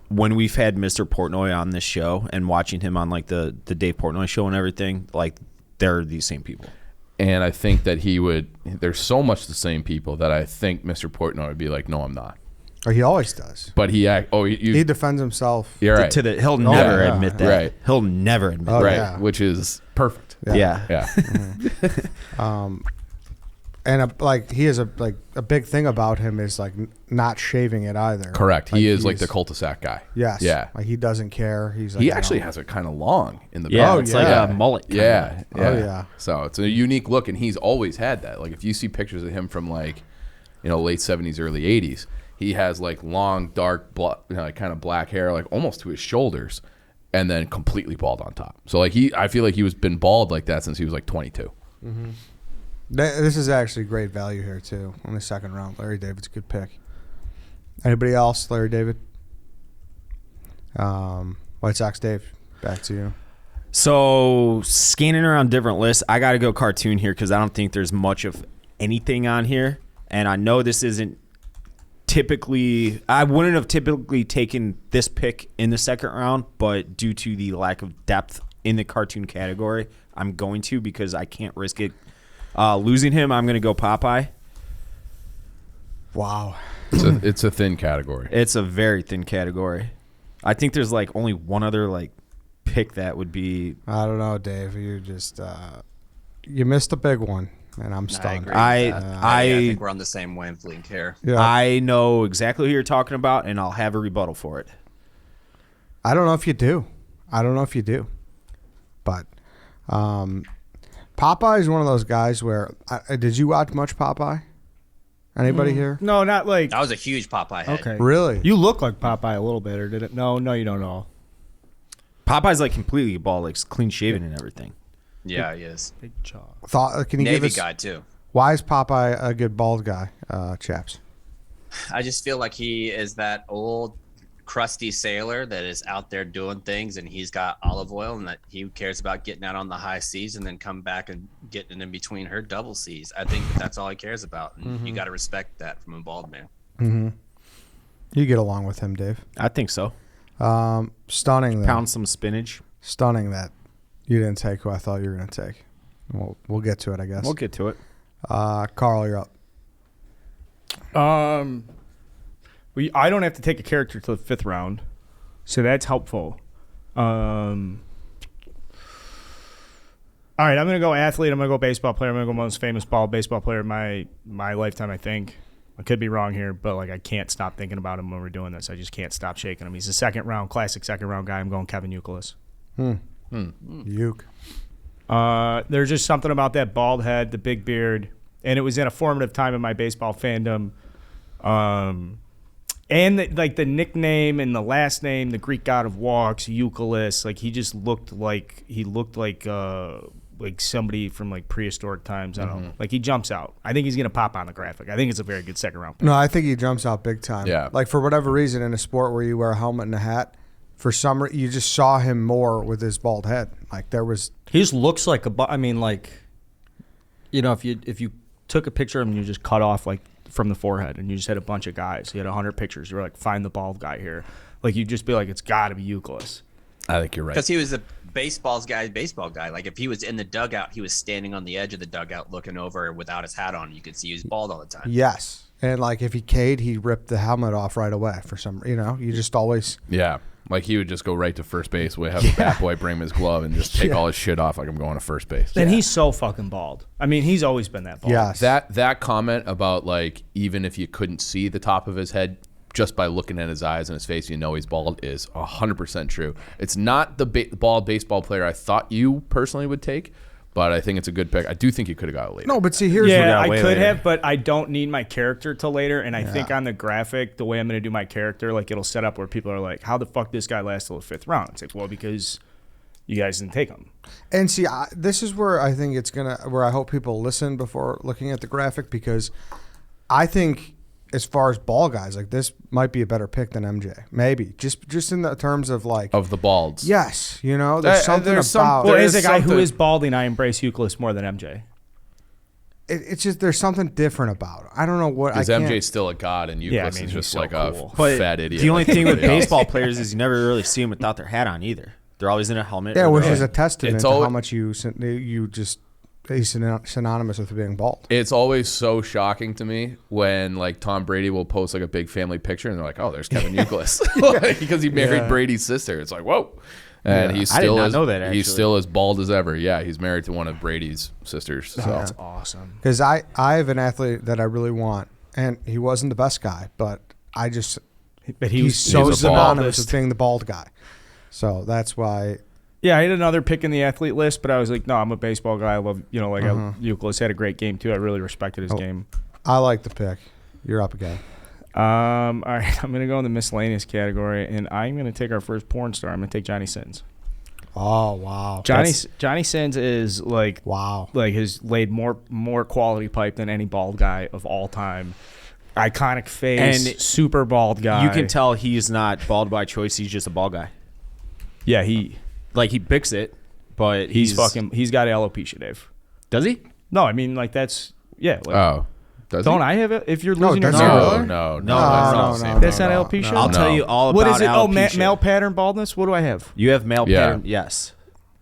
when we've had Mr. Portnoy on this show and watching him on like the Dave Portnoy show and everything, like they're these same people. And I think that there's so much the same people that I think Mr. Portnoy would be like, no, I'm not. Or he always does. But he Defends himself. you're right. He'll never yeah. admit that. Right. He'll never admit Oh, that. right. yeah. Which is perfect. Yeah. Yeah. And he has a big thing about him is like not shaving it either. Correct. He is like he's- the cul-de-sac guy. Yes. Yeah. Like he doesn't care. He's like, He actually has it kind of long in the Yeah, back. it's yeah. like a mullet. kinda. Yeah, yeah. Oh, yeah. So it's a unique look, and he's always had that. Like if you see pictures of him from like, late 70s, early 80s, he has like long, dark, like kind of black hair, like almost to his shoulders, and then completely bald on top. So like I feel like he was been bald like that since he was like 22. This is actually great value here too in the second round. Larry David's a good pick. Anybody else? Larry David. White Sox Dave. Back to you. So scanning around different lists, I got to go cartoon here because I don't think there's much of anything on here. And I know this isn't typically, I wouldn't have typically taken this pick in the second round, but due to the lack of depth in the cartoon category, I'm going to because I can't risk it. Losing him, I'm going to go Popeye. Wow. It's a thin category. It's a very thin category. I think there's like only one other like pick that would be. I don't know, Dave. You just you missed a big one, and I'm I stunned. agree. I I think we're on the same wavelength here. Yeah. I know exactly who you're talking about, and I'll have a rebuttal for it. I don't know if you do. But Popeye is one of those guys where did you watch much Popeye? Anybody here? No, not like. I was a huge Popeye head. Okay. Really? You look like Popeye a little bit, or did it? No, you don't know. Popeye's like completely bald, like clean shaven and everything. Yeah, he is. Big jaw. Can you give Navy us guy too. why is Popeye a good bald guy? Chaps. I just feel like he is that old crusty sailor that is out there doing things, and he's got olive oil, and that he cares about getting out on the high seas and then come back and getting in between her double C's. I think that's all he cares about, and you got to respect that from a bald man. Mm-hmm. You get along with him, Dave. I think so. Stunning. That, Pound some spinach. Stunning that you didn't take who I thought you were going to take. We'll get to it, I guess. We'll get to it. Carl, you're up. I don't have to take a character till the 5th round, so that's helpful. All right, I'm going to go athlete. I'm going to go baseball player. I'm going to go most famous baseball player of my lifetime, I think. I could be wrong here, but like I can't stop thinking about him when we're doing this. I just can't stop shaking him. He's a classic second round guy. I'm going Kevin Euclis. Uke. There's just something about that bald head, the big beard, and it was in a formative time in my baseball fandom. And the nickname and the last name, the Greek god of walks, Euclis, like he just looked like somebody from like prehistoric times. I don't know. Like he jumps out. I think he's gonna pop on the graphic. I think it's a very good second round pick. No, I think he jumps out big time. Yeah. Like for whatever reason in a sport where you wear a helmet and a hat, for some reason you just saw him more with his bald head. Like there was. He just looks like if you took a picture of him and you just cut off like from the forehead and you just had a bunch of guys. You had 100 pictures. You were like, find the bald guy here. Like you'd just be like, it's got to be Euclis. I think you're right. Because he was a baseball guy. Like if he was in the dugout, he was standing on the edge of the dugout looking over without his hat on. You could see he was bald all the time. Yes. And like if he K'd, he ripped the helmet off right away for some, you just always. Yeah. Like he would just go right to first base. We have a bat boy bring him his glove and just take all his shit off like I'm going to first base. And he's so fucking bald. I mean, he's always been that bald. Yes. That comment about like even if you couldn't see the top of his head just by looking at his eyes and his face, he's bald is 100% true. It's not the bald baseball player I thought you personally would take, but I think it's a good pick. I do think you could have got it later. No, but see, here's Yeah, I what could have, but I don't need my character till later. And I think on the graphic, the way I'm going to do my character, like it'll set up where people are like, how the fuck this guy lasts till the 5th round? It's like, well, because you guys didn't take him. And see, this is where I think where I hope people listen before looking at the graphic, because I think as far as ball guys, like this might be a better pick than MJ. Maybe. Just in the terms of like. Of the balds. Yes. There's something about. Well, as a guy who is balding, I embrace Euclis more than MJ. It's just there's something different about it. I don't know what. Because MJ's still a god and Euclis is just so like cool. a fat idiot. The only like thing with everybody else. baseball players is you never really see them without their hat on either. They're always in a helmet. Yeah, or which they're- is a testament It's to always- how much you just. He's synonymous with being bald. It's always so shocking to me when like Tom Brady will post like a big family picture and they're like, oh, there's Kevin Euclis. Because he married Brady's sister. It's like, whoa. And he's I did still not as, know that, he's actually. still as bald as ever. Yeah, he's married to one of Brady's sisters. So That's awesome. Because I have an athlete that I really want, and he wasn't the best guy, but But he's so he's a bald. synonymous with being the bald guy. So that's why. Yeah, I had another pick in the athlete list, but I was like, no, I'm a baseball guy. I love, Euclis had a great game too. I really respected his game. I like the pick. You're up again. All right, I'm going to go in the miscellaneous category, and I'm going to take our first porn star. I'm going to take Johnny Sins. Oh wow, Johnny Sins is like has laid more quality pipe than any bald guy of all time. Iconic face, And super bald guy. You can tell he's not bald by choice. He's just a bald guy. Yeah, he picks it, but he's got alopecia, Dave. Does he? No, I mean like that's like, oh, does don't he? I have it? If you're losing your does hair, he No, really? no, No, that's not no, the same no, thing. That's not alopecia? I'll No. tell you all what about is it? alopecia. Male pattern baldness. What do I have? You have male Yeah. pattern. Yes.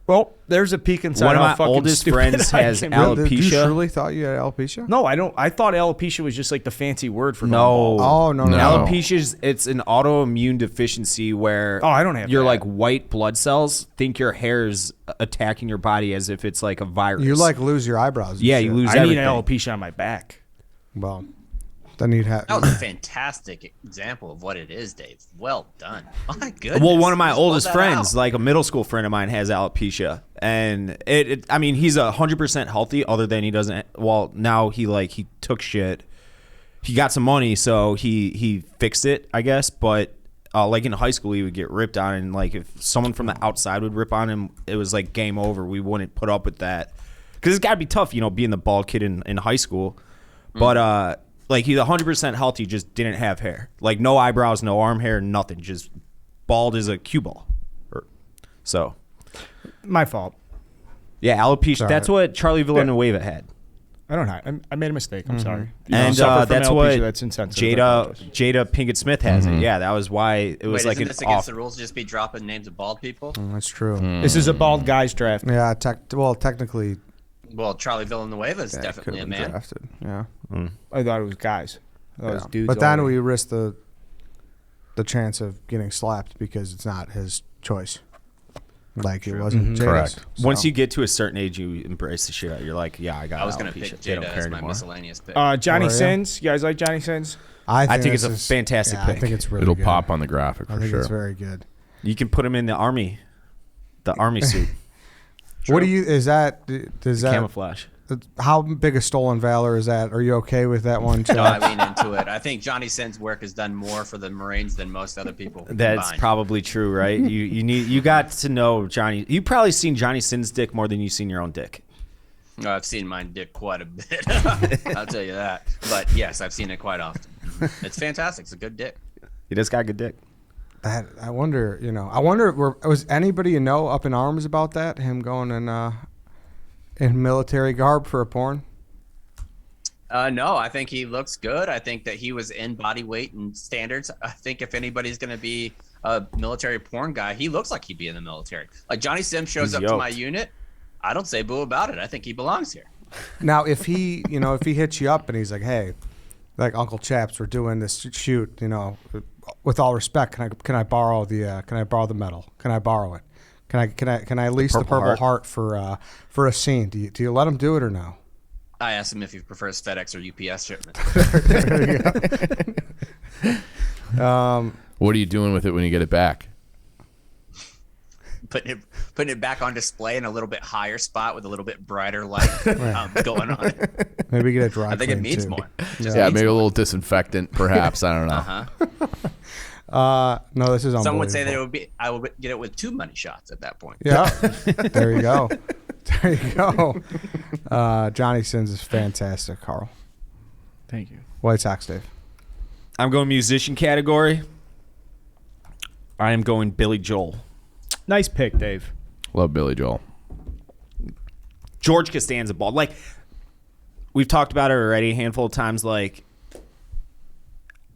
Well, there's a peek inside. One of how my fucking oldest stupid friends I has can- alopecia. You truly thought you had alopecia? No, I don't. I thought alopecia was just like the fancy word for going No. bald. Oh no. Alopecia it's an autoimmune deficiency where Oh, I don't have your that. like white blood cells think your hair's attacking your body as if it's like a virus. You like lose your eyebrows. and Yeah, shit. you lose I need everything. alopecia on my back. Well, then you'd have. That was a fantastic example of what it is, Dave. Well done. My goodness. Well, one of my Just pulled oldest that friends, out. like a middle school friend of mine, has alopecia, and I mean, he's 100% healthy. Other than he doesn't. Well, now he took shit. He got some money, so he fixed it, I guess. But like in high school, he would get ripped on, and like if someone from the outside would rip on him, it was like game over. We wouldn't put up with that because it's got to be tough, being the bald kid in high school. But like he's 100% healthy, just didn't have hair. Like no eyebrows, no arm hair, nothing. Just bald as a cue ball. So, My fault. yeah, alopecia. Sorry. That's what Charlie Villanueva had. I don't have. I made a mistake. I'm sorry. You And suffer from that's alopecia, what that's insensitive. I apologize. Jada Pinkett Smith has it. Yeah, that was why it was Wait, like isn't an this against off. the rules? Just be dropping names of bald people? That's true. This is a bald guys draft. Yeah. Technically, Well, Charlie Villanueva is yeah, definitely a could've been man. drafted. Yeah. I thought it was guys. I thought it was Yeah. dudes. But then already. we risk the chance of getting slapped because it's not his choice. Like it wasn't Jada's. Correct. So. Once you get to a certain age, you embrace the shit out. You're like, yeah, I got. I was going alopecia. to pick They don't Jada care as my anymore. miscellaneous pick. Johnny Were ya? Sins. You guys like Johnny Sins? I think it's this a is- fantastic yeah, pick. I think it's really It'll good. pop on the graphic I for think sure. it's very good. You can put him in the army suit, What do you? Is that? Does that? camouflage. How big a stolen valor is that? Are you okay with that one? No, I Chad? lean into it. I think Johnny Sin's work has done more for the Marines than most other people. That's combined. probably true, right? You got to know Johnny. You probably seen Johnny Sin's dick more than you've seen your own dick. No, I've seen mine dick quite a bit. I'll tell you that. But yes, I've seen it quite often. It's fantastic. It's a good dick. He just got good dick. I wonder. Was anybody up in arms about that? Him going in military garb for a porn? No, I think he looks good. I think that he was in body weight and standards. I think if anybody's going to be a military porn guy. He looks like he'd be in the military. Like Johnny Sims shows He's up to yoked. my unit. I don't say boo about it. I think he belongs here. Now, if he hits you up and he's like, "Hey, like Uncle Chaps, we're doing this shoot. With all respect, can I borrow the medal? Can I borrow it? Can I lease the Purple Heart for a scene? Do you let him do it or no?" I asked him if he prefers FedEx or UPS shipment. What are you doing with it when you get it back? Putting it back on display in a little bit higher spot with a little bit brighter light going on it. Maybe get a dry I think it clean, means too. more. Yeah, maybe a little disinfectant, perhaps. I don't know. No, this is unbelievable. Some would say that I would get it with 2 money shots at that point. Yeah, there you go. There you go. Johnny Sins is fantastic, Carl. Thank you. White Sox Dave. I'm going musician category. I am going Billy Joel. Nice pick, Dave. Love Billy Joel. George Costanza bald. Like, we've talked about it already a handful of times. Like,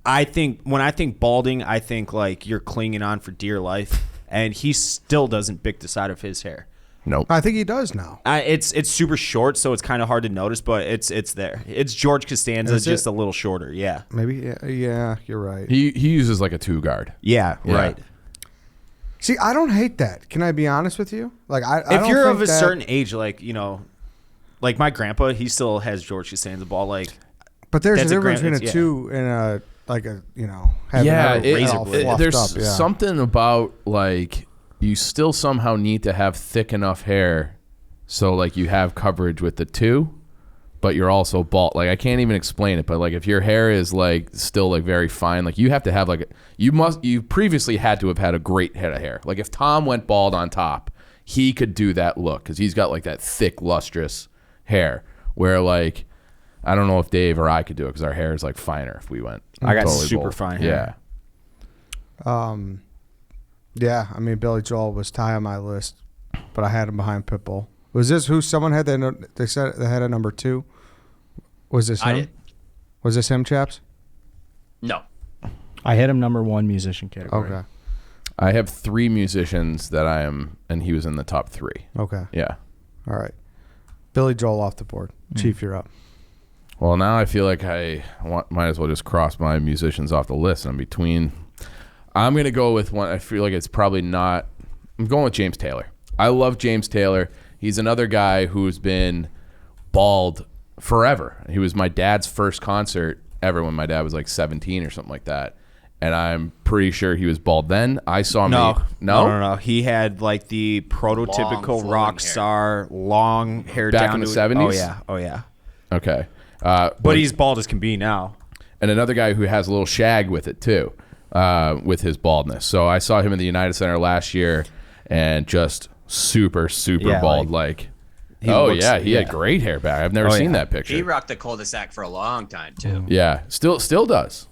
when I think balding, I think like you're clinging on for dear life, and he still doesn't bick the side of his hair. Nope. I think he does now. It's super short, so it's kind of hard to notice, but it's there. It's George Costanza, Is it? just a little shorter. Yeah. Maybe. Yeah, you're right. He uses like a 2-guard. Yeah. Yeah. Right. See, I don't hate that. Can I be honest with you? Like, I If don't you're think of a that- certain age, like like my grandpa, he still has George Costanza bald. Like, but there's a that's a difference grand- between a it's- two and a having Yeah, it all fluffed there's up, yeah. something about like you still somehow need to have thick enough hair so like you have coverage with the 2, but you're also bald. Like I can't even explain it, but like if your hair is like still like very fine, like you have to have like you previously had to have had a great head of hair. Like if Tom went bald on top, he could do that look because he's got like that thick lustrous hair where like I don't know if Dave or I could do it because our hair is like finer if we went. I got totally super bald. fine hair. Yeah. Yeah, I mean Billy Joel was high on my list, but I had him behind Pitbull. Was this who someone had? They said they had a number 2. Was this him? I did. Was this him, Chaps? No. I had him number 1 musician category. Okay. I have 3 musicians that I am, and he was in the top 3. Okay. Yeah. All right. Billy Joel off the board. Chief, you're up. Well, now I feel like might as well just cross my musicians off the list. I'm going to go with one. I feel like it's probably not. I'm going with James Taylor. I love James Taylor. He's another guy who's been bald forever. He was my dad's first concert ever when my dad was like 17 or something like that. And I'm pretty sure he was bald then. I saw him. No. He had like the prototypical flowing rock hair. star, long hair Back down in the to 70s? Oh yeah. Okay. But he's bald as can be now. And another guy who has a little shag with it too, with his baldness. So I saw him in the United Center last year, and just super Yeah, bald. He had great hair back. I've never seen that picture. He rocked the cul-de-sac for a long time too. Yeah, still does.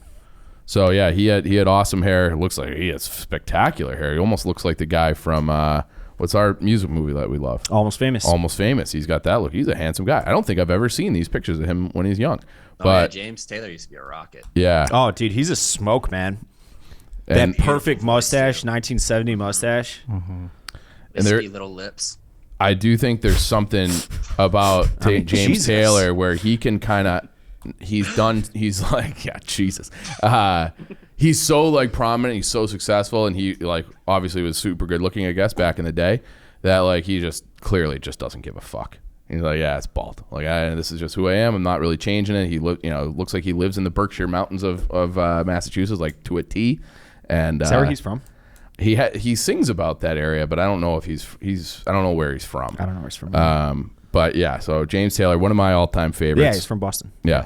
So yeah, he had awesome hair. It looks like he has spectacular hair. He almost looks like the guy from what's our music movie that we love? Almost Famous. Almost Famous. He's got that look. He's a handsome guy. I don't think I've ever seen these pictures of him when he's young. But James Taylor used to be a rocket. yeah, Oh, dude, he's a smoke, man. and That perfect mustache, 1970 mustache. Misty little lips. I do think there's something about James Jesus. Taylor where he can kind of he's like, yeah, Jesus. He's so like prominent, he's so successful, and he like obviously was super good looking, I guess, back in the day, that like he just clearly just doesn't give a fuck. He's like, yeah, it's bald. Like, this is just who I am. I'm not really changing it. He looks like he lives in the Berkshire Mountains of Massachusetts, like to a T. And Is that where he's from? He sings about that area, but I don't know if he's I don't know where he's from. I don't know where he's from. But yeah, so James Taylor, one of my all-time favorites. Yeah, he's from Boston. Yeah.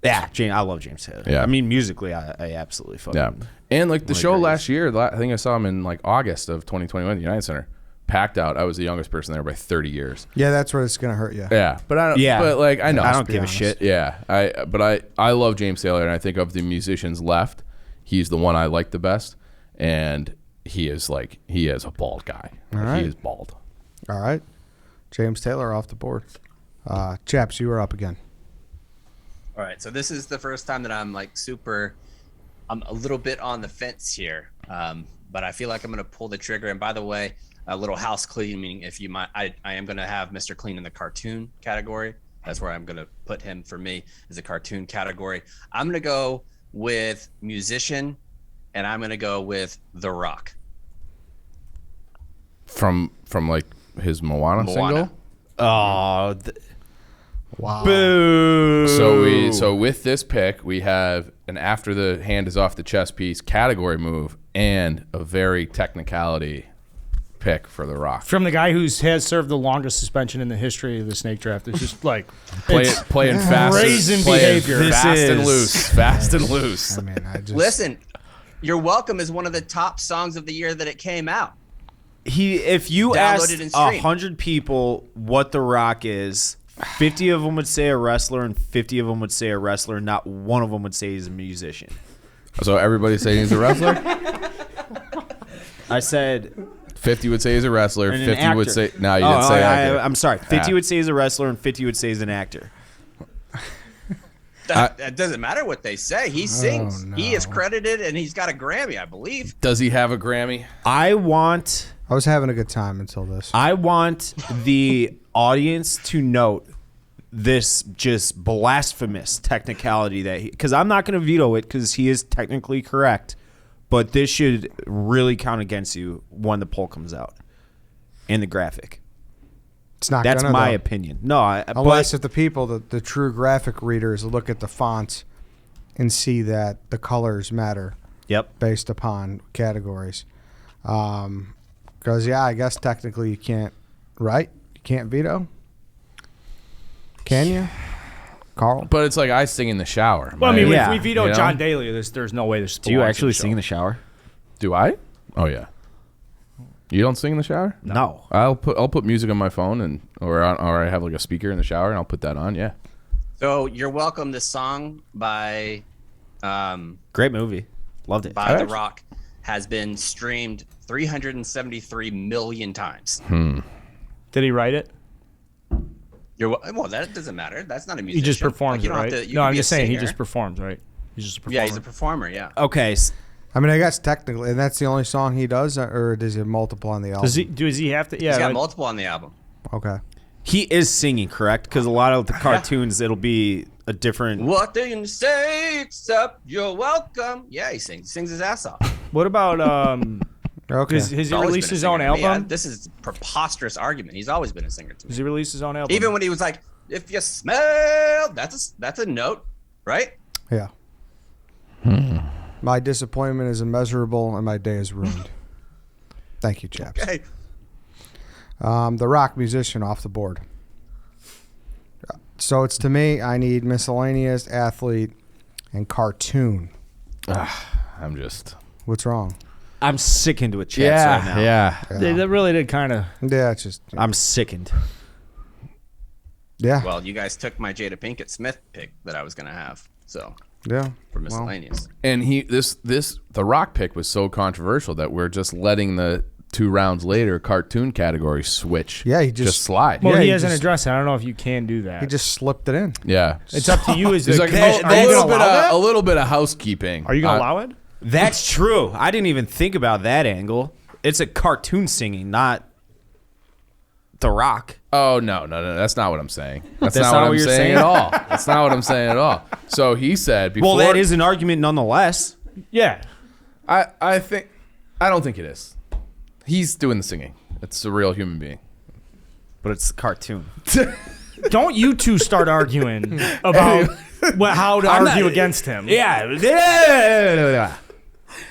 Yeah, I love James Taylor. Yeah. I mean, musically, I absolutely fucking. Yeah. And like the show great. last year, I think I saw him in like August of 2021 at the United Center. Packed out. I was the youngest person there by 30 years. Yeah, that's where it's gonna hurt you. Yeah. But I don't Yeah. but like I know. I don't be give honest. a shit. Yeah. I love James Taylor, and I think of the musicians left, he's the one I like the best. And he is a bald guy. All right. He is bald. All right. James Taylor off the board. Chaps, you are up again. All right, so this is the first time that I'm like super I'm a little bit on the fence here, but I feel like I'm going to pull the trigger. And by the way, a little house cleaning, if you might, I am going to have Mr. Clean in the cartoon category. That's where I'm going to put him for me, is a cartoon category. I'm going to go with musician, and I'm going to go with The Rock. From like his Moana single. Oh, Wow. boo! So with this pick, we have an after the hand is off the chess piece category move and a very technicality pick for The Rock. From the guy who has served the longest suspension in the history of the snake draft. It's just like Playing fast, brazen playing behavior. Fast and loose. I mean, I just Listen, You're Welcome is one of the top songs of the year that it came out. If you Downloaded asked and streamed. 100 people what The Rock is, 50 of them would say a wrestler, and 50 of them would say a wrestler. Not one of them would say he's a musician. So everybody's saying he's a wrestler? I said 50 would say he's a wrestler. and an 50 would actor. say no. You didn't say actor. I'm sorry. 50 Ah. would say he's a wrestler, and 50 would say he's an actor. That doesn't matter what they say. He sings. no. He is credited, and he's got a Grammy, I believe. Does he have a Grammy? I want I was having a good time until this. the audience to note this just blasphemous technicality that because I'm not going to veto it because he is technically correct, but this should really count against you when the poll comes out and the graphic. It's not. That's gonna, my though. opinion. No, Unless if the people, the true graphic readers, look at the fonts and see that the colors matter yep. based upon categories. Because I guess technically you can't, right? You can't veto. Can you, Carl? But it's like I sing in the shower. Well, I mean, Yeah. if we veto You know? John Daly, there's no way this. Do you belongs actually in sing in the shower? Do I? Oh yeah. You don't sing in the shower? No. I'll put music on my phone or I have like a speaker in the shower and I'll put that on. Yeah. So You're Welcome, this song by Great movie. Loved it. The Rock, has been streamed 373 million times. Did he write it? Well, that doesn't matter. That's not a musician. He just performs Like, you it, don't have right? to- you No, can I'm be a just saying he singer. just performs, right? He's just a performer. Yeah, he's a performer. Yeah. Okay. I mean, I guess technically, and that's the only song he does, or does he have multiple on the album? Does he have to? Yeah, He's got right. multiple on the album. Okay. He is singing, correct? Because a lot of the cartoons, it'll be a different. What do you say except you're welcome? Yeah, he sings his ass off. What about Okay. Has he He's always released been a his own singer to me. album? This is a preposterous argument. He's always been a singer to me. Has he released his own album? Even when he was like, "If you smell," that's a note, right? Yeah. My disappointment is immeasurable, and my day is ruined. Thank you, Chaps. Okay. The Rock musician off the board. So it's to me, I need miscellaneous, athlete, and cartoon. I'm just. What's wrong? I'm sickened with Chaps right now. Yeah. That really did kind of. Yeah, it's just. I'm sickened. Yeah. Well, you guys took my Jada Pinkett Smith pick that I was gonna have. So Yeah. for miscellaneous. And the Rock pick was so controversial that we're just letting the 2 rounds later cartoon category switch. Yeah, he just- slide. Well, Yeah, he he hasn't just- addressed it. I don't know if you can do that. He just slipped it in. Yeah. It's up to you as the He's like, commissioner. a, Are you little going to bit allow that? a little bit of housekeeping. Are you going to allow it? That's true. I didn't even think about that angle. It's a cartoon singing, not The Rock. Oh no, that's not what I'm saying. That's That's not not what what I'm you're saying saying? at all. That's not what I'm saying at all. So he said before. Well, that is an argument nonetheless. Yeah. I don't think it is. He's doing the singing. It's a real human being. But it's a cartoon. Don't you two start arguing about how to argue against him. Yeah.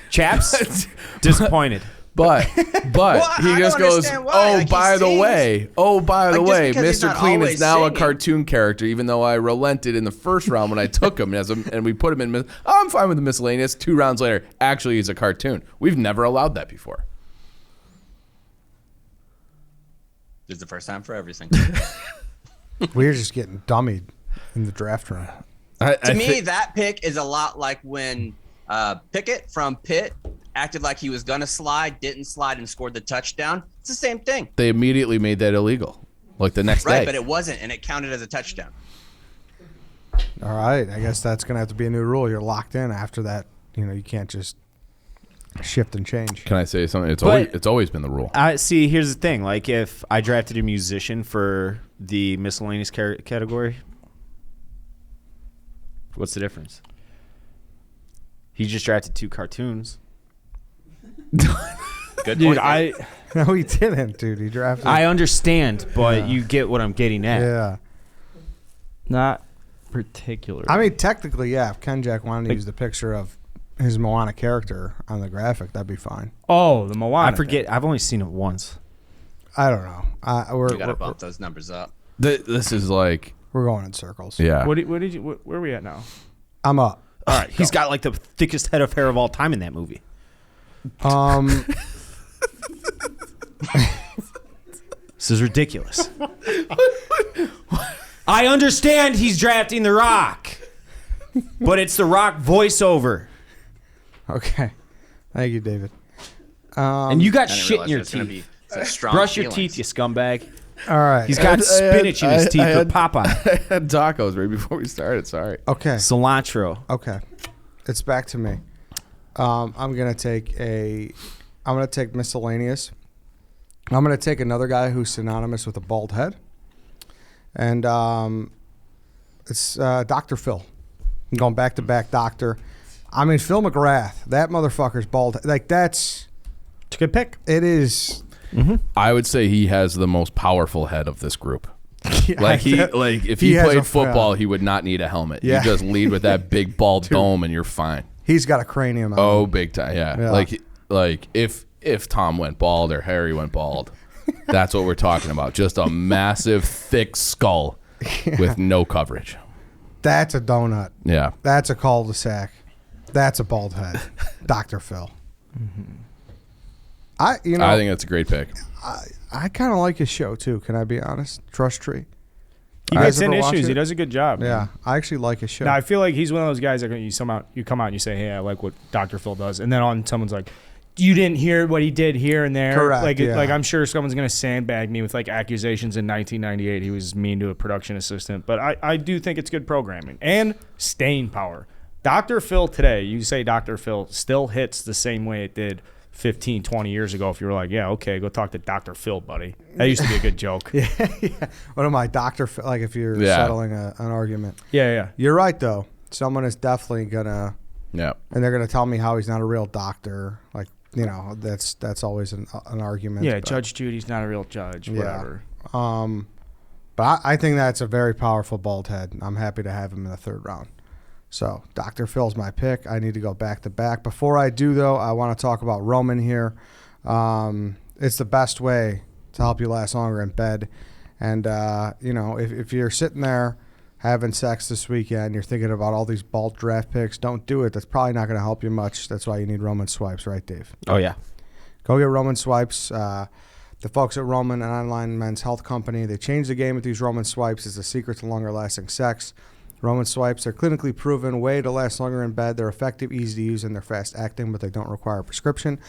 Chaps, disappointed. But Well, he I just don't goes, understand why. oh, Like, he by the sings. way, Like, just because he's Mr. not Clean is always now a singing. cartoon character, even though I relented in the first round when I took him and we put him in. I'm fine with the miscellaneous. 2 rounds later, actually, he's a cartoon. We've never allowed that before. This is the first time for everything. We're just getting dummied in the draft room. To me, that pick is a lot like when Pinkett from Pitt acted like he was gonna slide, didn't slide, and scored the touchdown. It's the same thing, They immediately made that illegal, like the next right? day. But it wasn't, and it counted as a touchdown. All right. I guess that's going to have to be a new rule. You're locked in after that you can't just shift and change. Can I say something? But- It's always been the rule. I see. Here's the thing. Like, if I drafted a musician for the miscellaneous category, what's the difference? He just drafted 2 cartoons. Good Dude, point. No, he didn't, dude. He drafted. I understand, but you get what I'm getting at. Yeah. not particularly. I mean, technically, yeah. If Ken Jack wanted to use the picture of his Moana character on the graphic, that'd be fine. oh, the Moana. I forget. I've only seen it once. I don't know. You gotta bump those numbers up. This is like, We're going in circles. yeah. What did you? Where are we at now? I'm up. All right, he's got like the thickest head of hair of all time in that movie. This is ridiculous. I understand he's drafting The Rock, but it's The Rock voiceover, Okay. Thank you, David. and you got I didn't shit in realize your there's gonna teeth. be such strong Brush your feelings. teeth, you scumbag. All right. He's got spinach in his teeth with Popeye. I had tacos right before we started. Sorry. Okay. Cilantro. Okay. It's back to me. I'm gonna take miscellaneous. I'm gonna take another guy who's synonymous with a bald head, and it's Dr. Phil. I'm going back to back Doctor. I mean, Phil McGrath. That motherfucker's bald. Like that's. It's a good pick. It is. I would say he has the most powerful head of this group. Like if He he has played a- football, he would not need a helmet. Yeah. You just lead with that big bald dome, and you're fine. He's got a cranium. On Oh, him. big time. Yeah. Yeah. Like if Tom went bald or Harry went bald, that's what we're talking about. Just a massive, thick skull with no coverage. That's a donut. Yeah. That's a cul-de-sac. That's a bald head. Dr. Phil. I I think that's a great pick. I kind of like his show too. Can I be honest? Trust Tree. He You gets guys in ever watch issues. it? He does a good job. Yeah, I actually like his show. Now I feel like he's one of those guys that you come out and you say, "Hey, I like what Dr. Phil does," and then on someone's like, "You didn't hear what he did here and there." Correct, Like, yeah. like I'm sure someone's gonna sandbag me with like accusations in 1998 he was mean to a production assistant, but I do think it's good programming and staying power. Dr. Phil today, you say Dr. Phil still hits the same way it did 15, 20 years ago. If you were like, yeah, okay, go talk to Dr. Phil, buddy. That used to be a good joke. yeah. What am I, Dr. Phil? Like if you're Yeah. settling an argument. Yeah. You're right though. Someone is definitely gonna, Yeah. and they're gonna tell me how he's not a real doctor. Like that's always an argument. Yeah, but, Judge Judy's not a real judge, whatever. But I think that's a very powerful bald head. I'm happy to have him in the 3rd round. So Dr. Phil's my pick. I need to go back to back. Before I do, though, I want to talk about Roman here. It's the best way to help you last longer in bed. And, if you're sitting there having sex this weekend, you're thinking about all these bald draft picks, don't do it. That's probably not going to help you much. That's why you need Roman swipes, right, Dave? Oh, yeah. Go get Roman swipes. The folks at Roman, an online men's health company, they changed the game with these Roman swipes. It's the secret to longer lasting sex. Roman swipes are clinically proven way to last longer in bed. They're effective, easy to use, and they're fast acting, but they don't require a prescription.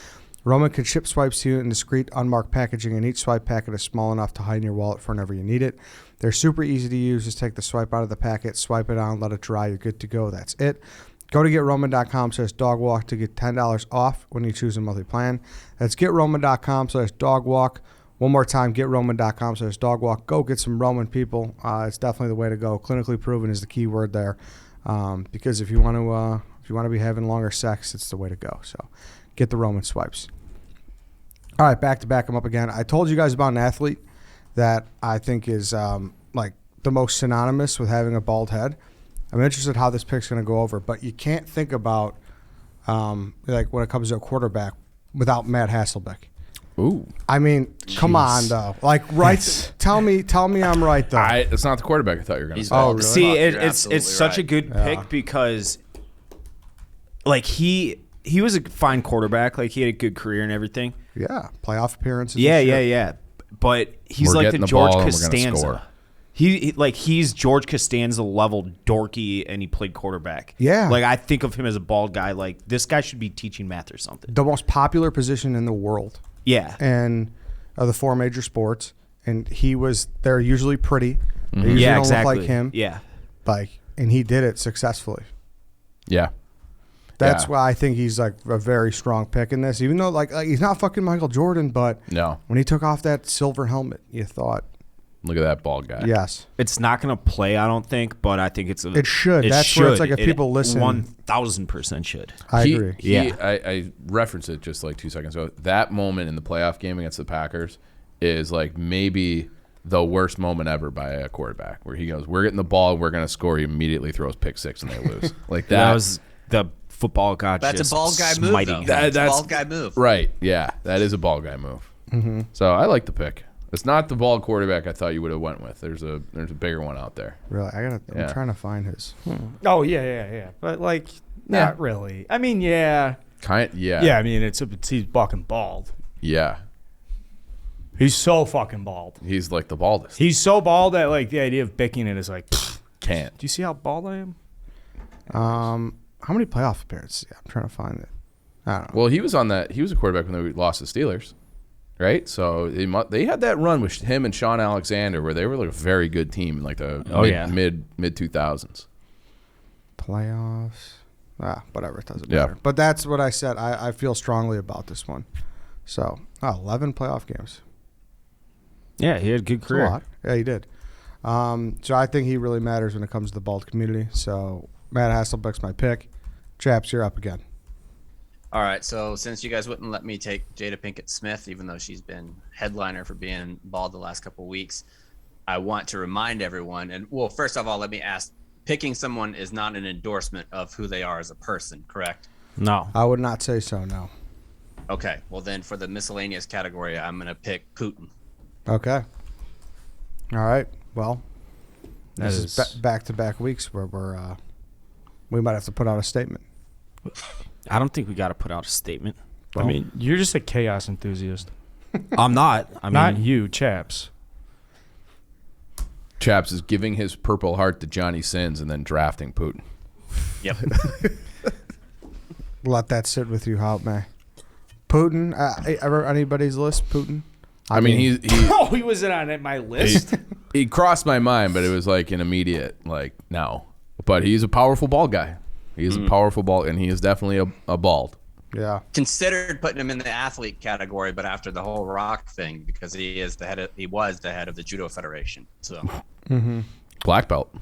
Roman can ship swipes to you in discreet, unmarked packaging, and each swipe packet is small enough to hide in your wallet for whenever you need it. They're super easy to use. Just take the swipe out of the packet, swipe it on, let it dry. You're good to go. That's it. Go to GetRoman.com/dogwalk to get $10 off when you choose a monthly plan. That's GetRoman.com/dogwalk. One more time, GetRoman.com/dogwalk. Go get some Roman, people. It's definitely the way to go. Clinically proven is the key word there, because if you want to be having longer sex, it's the way to go. So, get the Roman swipes. All right, back to back them up again. I told you guys about an athlete that I think is like the most synonymous with having a bald head. I'm interested how this pick's going to go over, but you can't think about like when it comes to a quarterback without Matt Hasselbeck. Ooh. I mean, come on though. Like, right? Tell me, I'm right though. It's not the quarterback I thought you were going to say. Oh, really? See, You're it's absolutely such a right. good pick because, like, he was a fine quarterback. Like, he had a good career and everything. Yeah, playoff appearances. and Yeah, shit. yeah. But he's We're like getting the the George ball and we're gonna Costanza. score. He's George Costanza level dorky, and he played quarterback. Yeah. Like, I think of him as a bald guy. Like, this guy should be teaching math or something. The most popular position in the world, Yeah. and of the 4 major sports, and they're usually pretty. They usually Yeah, don't exactly. look like him. Yeah. And he did it successfully. Yeah. That's Yeah. why I think he's like a very strong pick in this. Even though like he's not fucking Michael Jordan, but No. when he took off that silver helmet, you thought, Look at that bald guy. yes, It's not going to play, I don't think, but I think it's it should. That's where it's like if people listen, 1,000% should. I agree. Yeah. I referenced it just like 2 seconds ago. That moment in the playoff game against the Packers is like maybe the worst moment ever by a quarterback, where he goes, "We're getting the ball, we're going to score." He immediately throws pick six and they lose. Like That was the football god. That's just a bald guy move, smiting though. him. That's a bald guy move. right. Yeah, that is a ball guy move. Mm-hmm. So I like the pick. It's not the bald quarterback I thought you would have went with. There's a bigger one out there. Really, I'm Yeah. trying to find his. Oh yeah. But like, not really. I mean, yeah. Yeah. I mean, he's fucking bald. Yeah. He's so fucking bald. He's like the baldest. He's so bald that like the idea of picking it is like, Can't. do you see how bald I am? How many playoff appearances? Yeah, I'm trying to find it. I don't know. Well, he was on that. He was a quarterback when they lost the Steelers, right? So they had that run with him and Sean Alexander where they were like a very good team in like the mid 2000s. Playoffs. Whatever. It doesn't Yeah. matter. But that's what I said. I feel strongly about this one. So, 11 playoff games. Yeah, he had a good That's a career. lot. Yeah, he did. So I think he really matters when it comes to the bald community. So Matt Hasselbeck's my pick. Chaps, you're up again. All right, so since you guys wouldn't let me take Jada Pinkett Smith, even though she's been headliner for being bald the last couple of weeks, I want to remind everyone. And well, first of all, let me ask: picking someone is not an endorsement of who they are as a person, correct? No. I would not say so. No. Okay, well then for the miscellaneous category, I'm gonna pick Putin. Okay. All right. Well, That this is- is back-to-back weeks where we might have to put out a statement. I don't think we got to put out a statement. I mean, you're just a chaos enthusiast. I'm not. I mean, Not you, Chaps. Chaps is giving his Purple Heart to Johnny Sins and then drafting Putin. Yep. Let that sit with you, how it may. Putin, ever anybody's list? Putin. I mean, he Oh, he wasn't on my list. he crossed my mind, but it was like an immediate like no. But he's a powerful bald guy. He's a powerful bald, and he is definitely a bald. Yeah. Considered putting him in the athlete category, but after the whole Rock thing, because he was the head of the Judo Federation. So, Black belt.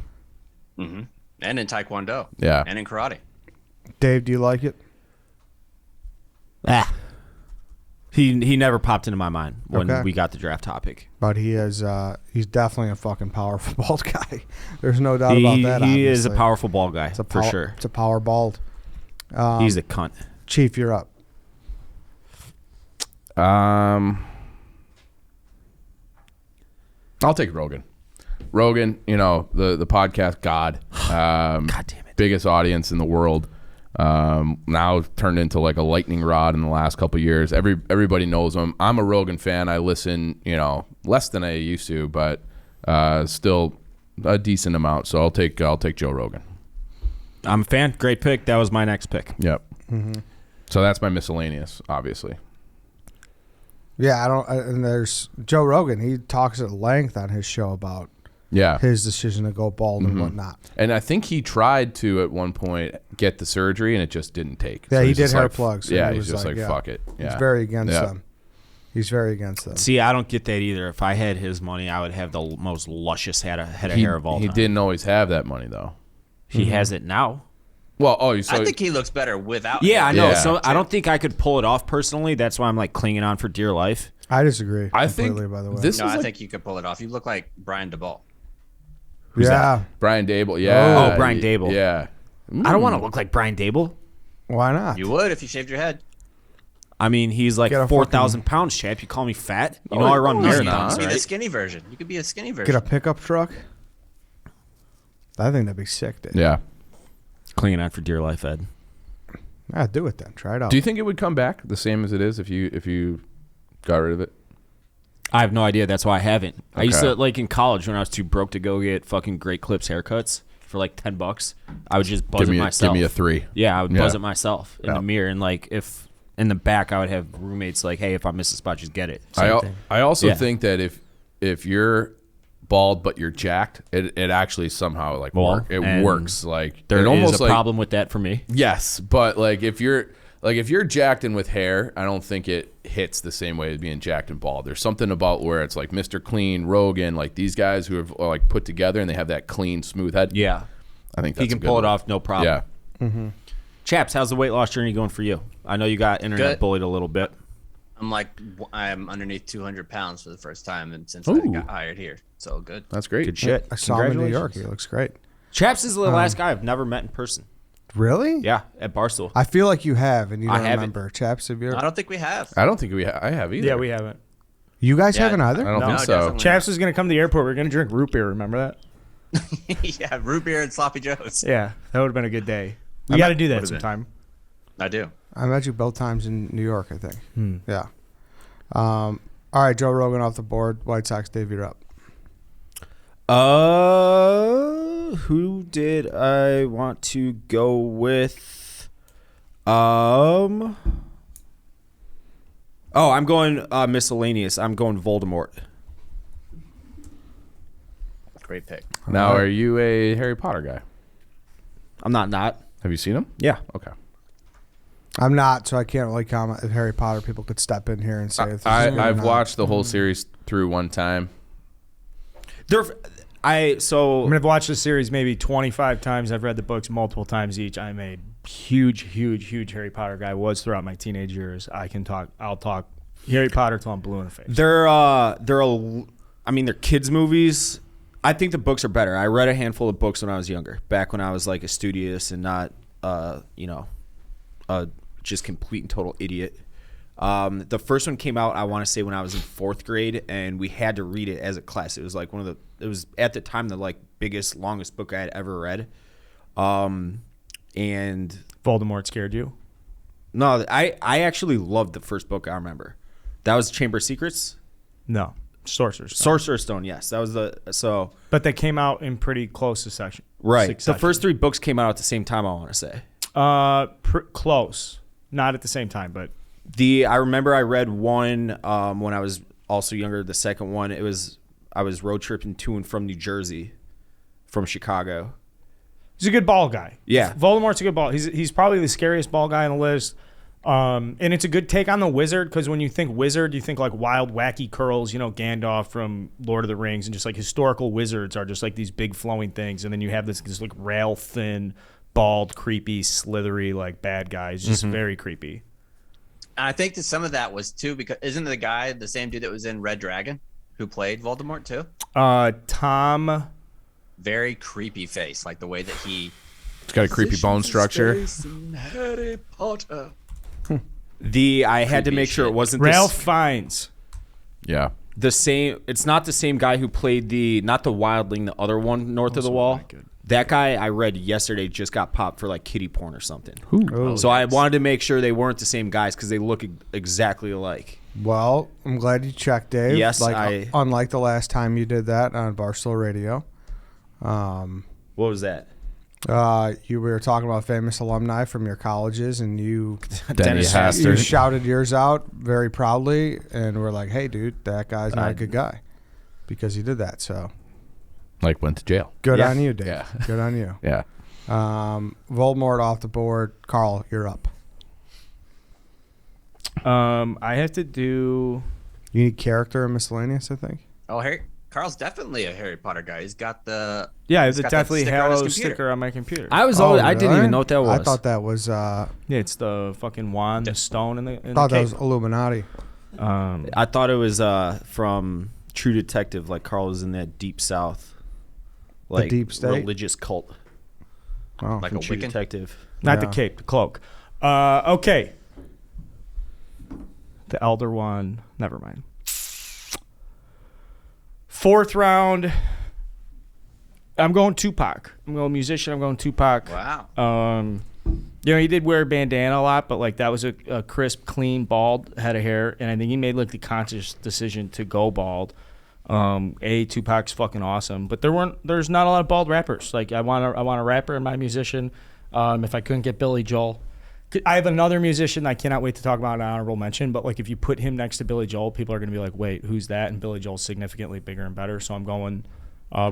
and in Taekwondo, Yeah. and in karate. Dave, do you like it? he never popped into my mind when Okay. we got the draft topic. But he is. He's definitely a fucking powerful bald guy. There's no doubt about that. He is a obviously. powerful ball guy, It's a for power- sure. It's a power bald. He's a cunt. Chief, you're up. I'll take Rogan. Rogan, you know, the podcast god. God damn it. Biggest audience in the world. Now turned into like a lightning rod in the last couple of years. Everybody knows him. I'm a Rogan fan. I listen, you know, less than I used to, but still a decent amount. So I'll take Joe Rogan. I'm a fan. Great pick. That was my next pick. Yep. So that's my miscellaneous, obviously. Yeah, I don't. And there's Joe Rogan. He talks at length on his show about Yeah. his decision to go bald and whatnot. And I think he tried to at one point get the surgery, and it just didn't take. Yeah, So he he's did just hair like, plugs. and Yeah, he he's was just like, yeah. fuck it. Yeah. He's very against Yeah. them. He's very against them. See, I don't get that either. If I had his money, I would have the most luscious head of hair of all He time. didn't always have that money though. He has it now. Well, I think he looks better without. Yeah, I know. Yeah. So I don't think I could pull it off personally. That's why I'm like clinging on for dear life. I disagree. I think completely, by the way. this No, is I like think you could pull it off. You look like Brian DeBall. yeah. Brian Dable. Yeah. Oh, Brian Dable. Yeah. I don't want to look like Brian Dable. Why not? You would if you shaved your head. I mean, he's like Get a 4,000 pounds, champ. You call me fat? You know Oh, I run no, he's marathons, not. You could be the right? skinny version. You could be a skinny Get version. a pickup truck. I think that'd be sick, dude. Yeah. Clinging on for dear life, Ed. Yeah, do it then. Try it out. Do you think it would come back the same as it is if you got rid of it? I have no idea. That's why I haven't. I used Okay. to, like in college when I was too broke to go get fucking Great Clips haircuts for like $10. I would just buzz Give it me myself. a 3. Yeah, I would buzz Yeah. it myself in Yeah. the mirror. And like if in the back, I would have roommates like, hey, if I miss a spot, just get it. Same thing. I also Yeah. think that if you're bald but you're jacked, it actually somehow like and works. Like There it is almost a like, problem with that for me. Yes, but like if you're jacked and with hair, I don't think it hits the same way as being jacked and bald. There's something about where it's like Mr. Clean, Rogan, like these guys who have like put together and they have that clean, smooth head. Yeah. I think that's He can a good pull one. it off, no problem. Yeah. Chaps, how's the weight loss journey going for you? I know you got internet Good. bullied a little bit. I'm underneath 200 pounds for the first time and since I got hired here. So good. That's great. Good shit. I saw him in New York. Congratulations. He looks great. Chaps is the last guy I've never met in person. Really? Yeah, at Barstool. I feel like you have, and you I don't haven't. remember. Chaps, have you? I don't think we have. I don't think I have either. Yeah, we haven't. You guys Yeah, haven't either? I don't No, think so. definitely. Chaps was gonna come to the airport. We are gonna drink root beer. Remember that? Yeah, root beer and sloppy joes. Yeah, that would have been a good day. We got to do that sometime. I do. I met you both times in New York, I think. Yeah. All right, Joe Rogan off the board. White Sox Dave, you're up. Who did I want to go with? I'm going Miscellaneous. I'm going Voldemort. Great pick. Now, are you a Harry Potter guy? I'm not. Have you seen him? Yeah. Okay. I'm not, so I can't really comment. If Harry Potter people could step in here and say if this is good or I've not. watched the whole series through one time. I mean, I've watched the series maybe 25 times. I've read the books multiple times each. I'm a huge Harry Potter guy. Was throughout my teenage years. I'll talk Harry Potter till I'm blue in the face. They're kids movies. I think the books are better. I read a handful of books when I was younger, back when I was like a studious and not, just complete and total idiot. The first one came out, I want to say, when I was in 4th grade, and we had to read it as a class. It was like it was at the time the like biggest, longest book I had ever read. And Voldemort scared you? no, I actually loved the first book. I remember that was Chamber of Secrets. No, Sorcerer's Stone. Sorcerer's Stone, yes, that was But they came out in pretty close to section. right. succession. The first 3 books came out at the same time. I want to say. Close, not at the same time, but I remember I read one when I was also younger. The second one, I was road tripping to and from New Jersey, from Chicago. he's a good ball guy. Yeah. Voldemort's a good ball. He's probably the scariest ball guy on the list. And it's a good take on the wizard, because when you think wizard, you think like wild, wacky curls, Gandalf from Lord of the Rings, and just like historical wizards are just like these big flowing things. And then you have this like rail thin, bald, creepy, slithery, like bad guys, just very creepy. And I think that some of that was too because isn't the guy the same dude that was in Red Dragon who played Voldemort too? Tom. Very creepy face, like the way that he. It's got a creepy bone structure. Harry Potter. I had to Creepy make sure it shit. wasn't Ralph Fiennes. Yeah. the same. It's not the same guy who played not the Wildling, the other one north of the wall. not good. That guy I read yesterday just got popped for like kiddie porn or something. Oh, So I wanted to make sure they weren't the same guys because they look exactly alike. Well, I'm glad you checked, Dave. Yes, unlike the last time you did that on Barstool Radio. What was that? You were talking about famous alumni from your colleges, and you Dennis Hastert. you shouted yours out very proudly, and we're like, "Hey, dude, that guy's not a good guy," because he did that. So Like went to jail. good Yeah. on you, Dave. Yeah. Good on you. Yeah. Voldemort off the board. Carl, you're up. I have to do. You need character and miscellaneous, I think. Oh, Carl's definitely a Harry Potter guy. He's got the Yeah, he's it's got that definitely sticker on his Halo computer. sticker on my computer. I was Oh, always, I didn't really? even know what that was. I thought that was. Yeah, it's the fucking wand, the stone, and the. thought the that was cape. Illuminati. I thought it was from True Detective. Like Carl was in that deep south, like deep state? religious cult. Oh, like From a True Wiccan. Detective. Not the Yeah. cape, the cloak. Okay. The Elder One. Never mind. 4th round. I'm going Tupac. I'm going musician. I'm going Tupac. Wow. He did wear a bandana a lot, but like that was a crisp, clean, bald head of hair, and I think he made like the conscious decision to go bald. Tupac's fucking awesome, but there's not a lot of bald rappers. Like I want a rapper in my musician. If I couldn't get Billy Joel, I have another musician I cannot wait to talk about an honorable mention, but like if you put him next to Billy Joel, people are going to be like, wait, who's that? And Billy Joel's significantly bigger and better. So I'm going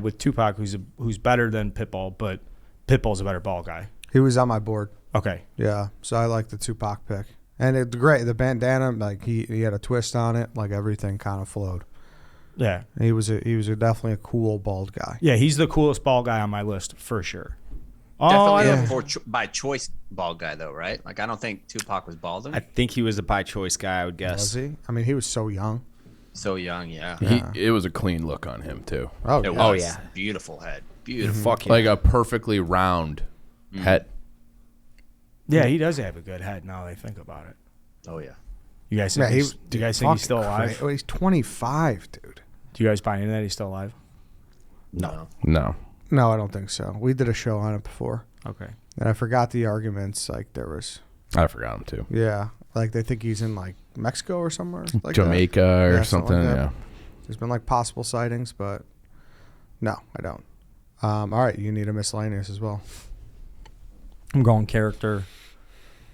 with Tupac, who's better than Pitbull, but Pitbull's a better ball guy. He was on my board. Okay. Yeah, so I like the Tupac pick. And it's great. The bandana, like he had a twist on it. Like everything kind of flowed. Yeah. He was definitely a cool bald guy. Yeah, he's the coolest ball guy on my list for sure. Definitely by choice bald guy though, right? Like I don't think Tupac was balding. I think he was a by choice guy, I would guess. Was he? I mean, he was so young. So young, yeah. It was a clean look on him too. Oh, It yeah. was. yeah. Beautiful head. Beautiful. Fuck Like a perfectly round head. Yeah, he does have a good head now that I think about it. Oh yeah. You guys think, do you guys think he's still alive? Oh, he's 25, dude. Do you guys buy into that he's still alive? No. No. No, I don't think so. We did a show on it before. Okay. And I forgot the arguments. Like there was, I forgot him too. yeah, like they think he's in like Mexico or somewhere, like Jamaica that. or Yeah, something. like that. Yeah. There's been like possible sightings, but no, I don't. All right, you need a miscellaneous as well. I'm going character.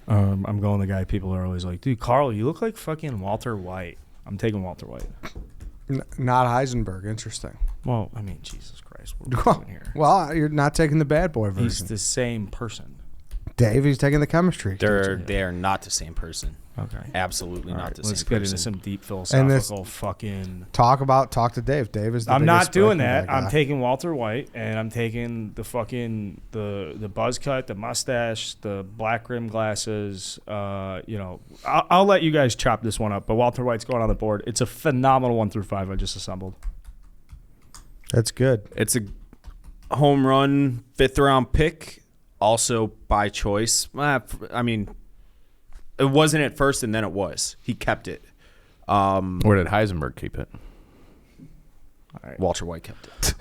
I'm going the guy people are always like, dude, Carl, you look like fucking Walter White. I'm taking Walter White. Not Heisenberg. Interesting. Well, I mean, Jesus Christ, what are we doing here? Well, you're not taking the bad boy version. He's the same person. Dave, he's taking the chemistry. They are not the same person. Okay. Absolutely All not right, the same let's person. get into some deep philosophical fucking. Talk to Dave. Dave is the I'm not biggest doing Breaking that. Bad guy. I'm taking Walter White, and I'm taking the fucking the buzz cut, the mustache, the black rim glasses. I'll let you guys chop this one up, but Walter White's going on the board. It's a phenomenal 1 through 5 I just assembled. That's good. It's a home run 5th round pick, also by choice. I mean, it wasn't at first, and then it was. He kept it. Where did Heisenberg keep it? Walter White kept it.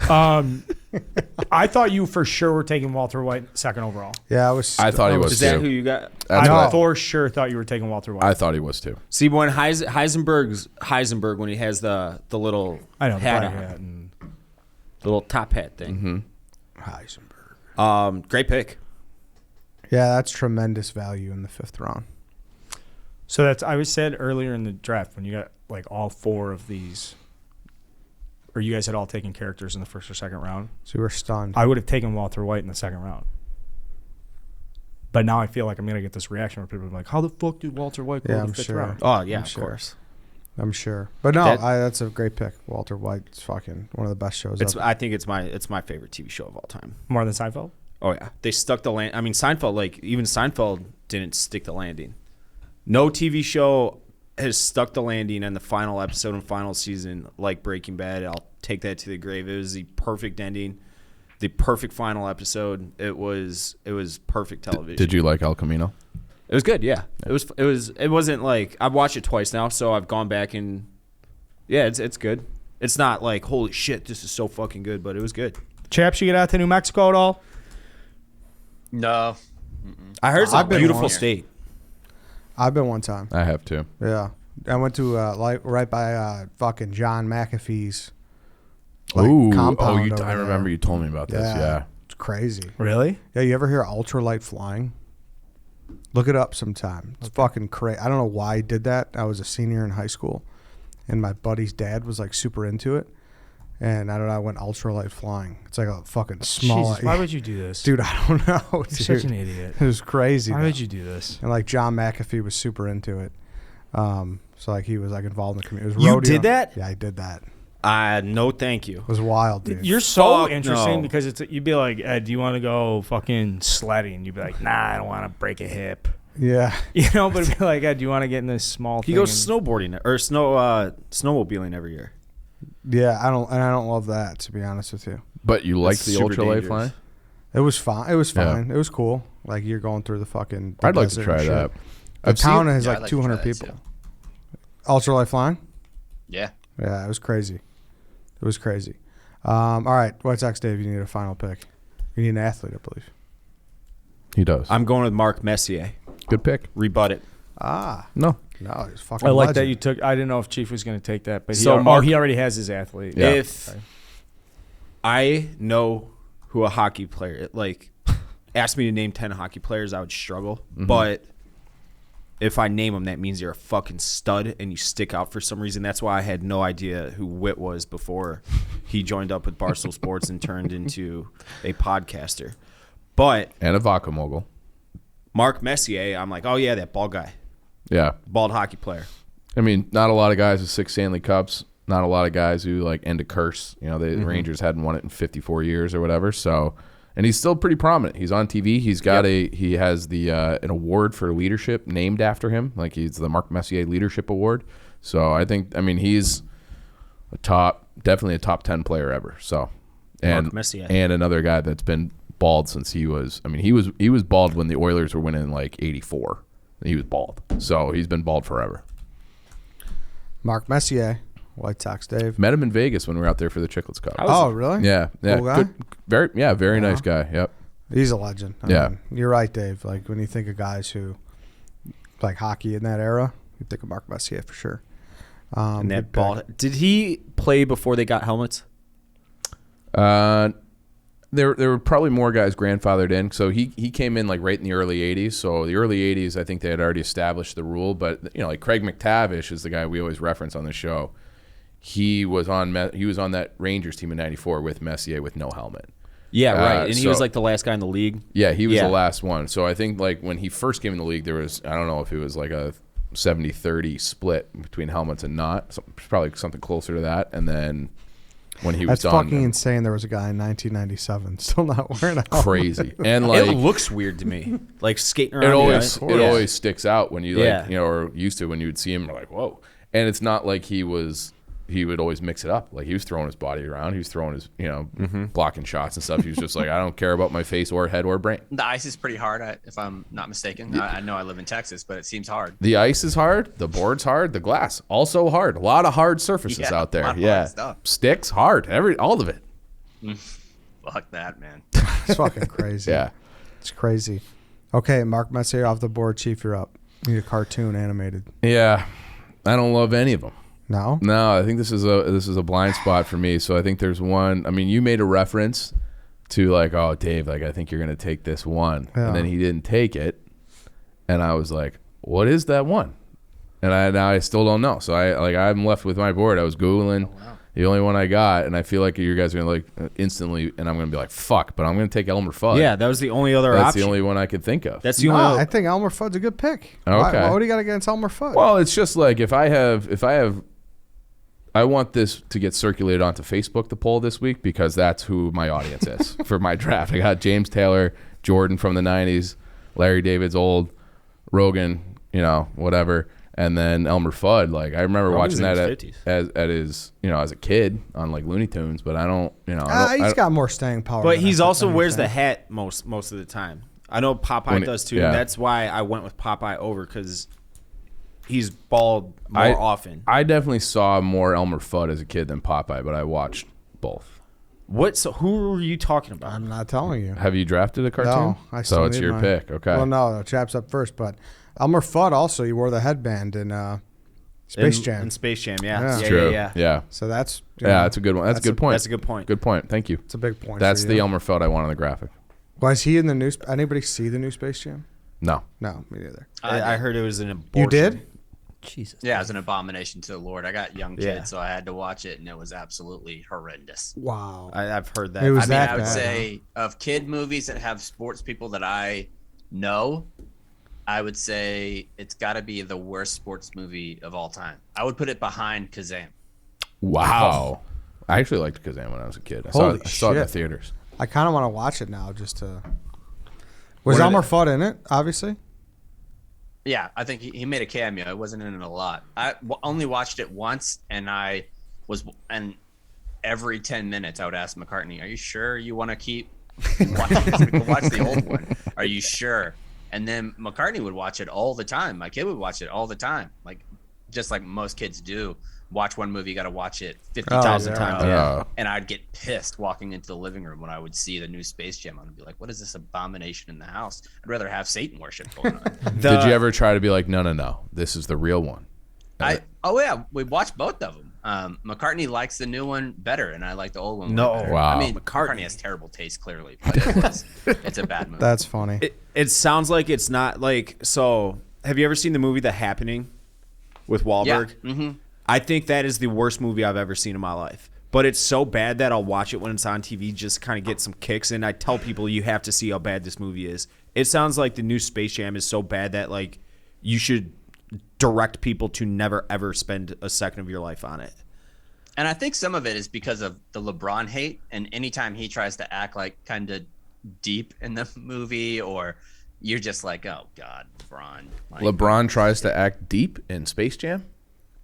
I thought you for sure were taking Walter White second overall. Yeah, I thought he was Is that too. who you got? That's I what for sure thought you were taking Walter White. I thought he was too. See, when Heisenberg when he has the little I know the hat black on, hat and the little top hat thing. Heisenberg. Great pick. Yeah, that's tremendous value in the 5th round. so that's I was said earlier in the draft when you got like all 4 of these, or you guys had all taken characters in the 1st or 2nd round. So you were stunned. I would have taken Walter White in the 2nd round. But now I feel like I'm going to get this reaction where people are like, how the fuck did Walter White go Yeah, in I'm the 5th sure. round? Oh yeah, I'm of sure. course. I'm sure. But no, That- that's a great pick. Walter White's fucking one of the best shows ever. I think it's my favorite TV show of all time. More than Seinfeld? Oh yeah, they stuck the land. I mean, even Seinfeld didn't stick the landing. No TV show has stuck the landing in the final episode and final season like Breaking Bad. I'll take that to the grave. It was the perfect ending, the perfect final episode. It was perfect television. Did you like El Camino? It was good. Yeah, it wasn't like I've watched it twice now, so I've gone back and yeah, it's good. It's not like holy shit, this is so fucking good, but it was good. Chaps, you get out to New Mexico at all? No. I heard it's a I've been beautiful once. state. I've been one time. I have too. Yeah. I went to right by fucking John McAfee's compound over I remember there. you told me about this. Yeah. It's crazy. Really? Yeah, you ever hear ultralight flying? Look it up sometime. It's fucking crazy. I don't know why I did that. I was a senior in high school, and my buddy's dad was like super into it. And I don't know, I went ultralight flying. It's like a fucking small. Jesus, why would you do this? Dude, I don't know. You're Dude. such an idiot. It was crazy. Why though. would you do this? And like John McAfee was super into it. So like he was like involved in the community. It was You rodeo. did that? Yeah, I did that. No, thank you. It was wild, dude. You're so Fuck interesting no. because you'd be like, Ed, do you want to go fucking sledding? You'd be like, nah, I don't want to break a hip. Yeah. You know, but it'd be like, Ed, do you want to get in this small He thing? goes snowboarding or snowmobiling every year. Yeah, I don't love that, to be honest with you. But you liked It's the super ultralight dangerous. flying? It was fine. It was Yeah. fine. It was cool. Like you're going through the fucking. I'd like to desert try and that. shit. The I've town seen- has Yeah, like I'd like to 200 try that, people. Ultralight flying? Yeah. Yeah, it was crazy. It was crazy. All right, White Sox Dave, you need a final pick. You need an athlete, I believe. He does. I'm going with Mark Messier. Good pick. Rebut it. No. No, he's fucking. I like that legend. you took. I didn't know if Chief was going to take that, but So Mark- he already has his athlete. Yeah. If I know who a hockey player, like, asked me to name 10 hockey players, I would struggle. Mm-hmm. But if I name them, that means you're a fucking stud and you stick out for some reason. That's why I had no idea who Whit was before he joined up with Barstool Sports and turned into a podcaster. But And a vodka mogul. Mark Messier, I'm like, oh yeah, that bald guy, Yeah. bald hockey player. I mean, not a lot of guys with 6 Stanley Cups. Not a lot of guys who like end a curse. You know, the Rangers hadn't won it in 54 years or whatever. So, and he's still pretty prominent. He's on TV. He's got he has the an award for leadership named after him. Like he's the Mark Messier Leadership Award. So I mean, he's definitely a top 10 player ever. So, and Mark Messier. and another guy that's been bald since he was. I mean, he was bald when the Oilers were winning like '84. He was bald. So he's been bald forever. Mark Messier, White Sox Dave. Met him in Vegas when we were out there for the Chicklets Cup. Oh, really? Yeah, yeah, Cool guy? Good, very nice guy. Yep. He's a legend. I Yeah. mean, you're right, Dave. Like when you think of guys who like hockey in that era, you think of Mark Messier for sure. And good that pick. bald. Did he play before they got helmets? There were probably more guys grandfathered in. So he came in like right in the early '80s. So the early '80s, I think they had already established the rule. But like Craig Mctavish is the guy we always reference on the show. He was on that Rangers team in '94 with Messier with no helmet. Yeah, right. And he was so- like the last guy in the league. Yeah, he was Yeah. the last one. So I think like when he first came in the league, there was, I don't know if it was like a 70-30 split between helmets and not. Probably something closer to that. And then when he was That's done, fucking insane. There was a guy in 1997 still not wearing a helmet. crazy. And like It looks weird to me, like skating it around. always the ice. always sticks out when you like Yeah. or used to when you would see him, you're like, whoa. And it's not like he would always mix it up. Like he was throwing his body around. He was throwing his, blocking shots and stuff. He was just like, I don't care about my face or head or brain. The ice is pretty hard, if I'm not mistaken. I know I live in Texas, but it seems hard. The ice is hard. The board's hard. The glass also hard. A lot of hard surfaces Yeah, out a there. lot of Yeah, hard stuff. sticks hard. All of it. Fuck that, man. It's fucking crazy. Yeah. It's crazy. Okay, Mark Messier off the board. Chief, you're up. Need a cartoon animated. Yeah. I don't love any of them. No? No, I think this is a blind spot for me. So I think there's one. I mean, you made a reference to like, oh, Dave, like I think you're gonna take this one, Yeah. and then he didn't take it, and I was like, what is that one? And I still don't know. So I'm left with my board. I was googling. The only one I got, and I feel like you guys are gonna like instantly, and I'm gonna be like, fuck, but I'm gonna take Elmer Fudd. Yeah, that was the only other That's option. the only one I could think of. That's the No, only. I think Elmer Fudd's a good pick. Okay. Why do you got against Elmer Fudd? Well, it's just like if I want this to get circulated onto Facebook, the poll this week, because that's who my audience is for my draft. I got James Taylor, Jordan from the 90s, Larry David's old, Rogan, whatever, and then Elmer Fudd. Like I remember Rogan's watching in that his 50s. at his, as a kid on like Looney Tunes, but I don't, he's got more staying power. But than he's I also think wears the anything. hat most of the time. I know Popeye When it- does too. yeah. And that's why I went with Popeye over because he's bald more often. I definitely saw more Elmer Fudd as a kid than Popeye, but I watched both. So who were you talking about? I'm not telling you. Have you drafted a cartoon? No, I still so it's need your mine. pick. Okay. Well, no, Chaps up first, but Elmer Fudd also, he wore the headband in Space Jam. In Space Jam, yeah. Yeah. Yeah, True. yeah. Yeah. So that's That's a good one. That's a good point. That's a good point. Good point. Thank you. It's a big point. That's for the you. Elmer Fudd I want on the graphic. Was he in the new? Anybody see the new Space Jam? No. No, me neither. I heard it was an abortion. You did? Jesus. Yeah, it was an abomination to the Lord. I got young kids, Yeah. so I had to watch it, and it was absolutely horrendous. Wow. I've heard that. It was I mean, that I would bad, say of kid movies that have sports people that I know, I would say it's got to be the worst sports movie of all time. I would put it behind Kazam. Wow. I actually liked Kazam when I was a kid. I Holy saw it in the shit. theaters. I kind of want to watch it now just to. Was Where did Elmer it- Fudd in it? Obviously. Yeah, I think he made a cameo. It wasn't in it a lot. I only watched it once, and and every 10 minutes I would ask McCartney, "Are you sure you want to keep watching this? We can watch the old one. Are you sure?" And then McCartney would watch it all the time. My kid would watch it all the time, just like most kids do. Watch one movie, you got to watch it 50,000 yeah. times. Yeah. And I'd get pissed walking into the living room when I would see the new Space Jam. I'd be like, "What is this abomination in the house? I'd rather have Satan worship going on." Did you ever try to be like, no, this is the real one? We watched both of them. McCartney likes the new one better, and I like the old one. No. better. Wow. I mean, McCartney has terrible taste, clearly, but it's a bad movie. That's funny. It sounds like it's not like so. have you ever seen the movie The Happening with Wahlberg? Yeah. Mm-hmm. I think that is the worst movie I've ever seen in my life. But it's so bad that I'll watch it when it's on TV just to kind of get some kicks. And I tell people you have to see how bad this movie is. It sounds like the new Space Jam is so bad that like you should direct people to never ever spend a second of your life on it. And I think some of it is because of the LeBron hate. And anytime he tries to act like kind of deep in the movie, or you're just like, oh God, LeBron. Like, LeBron tries to act deep in Space Jam.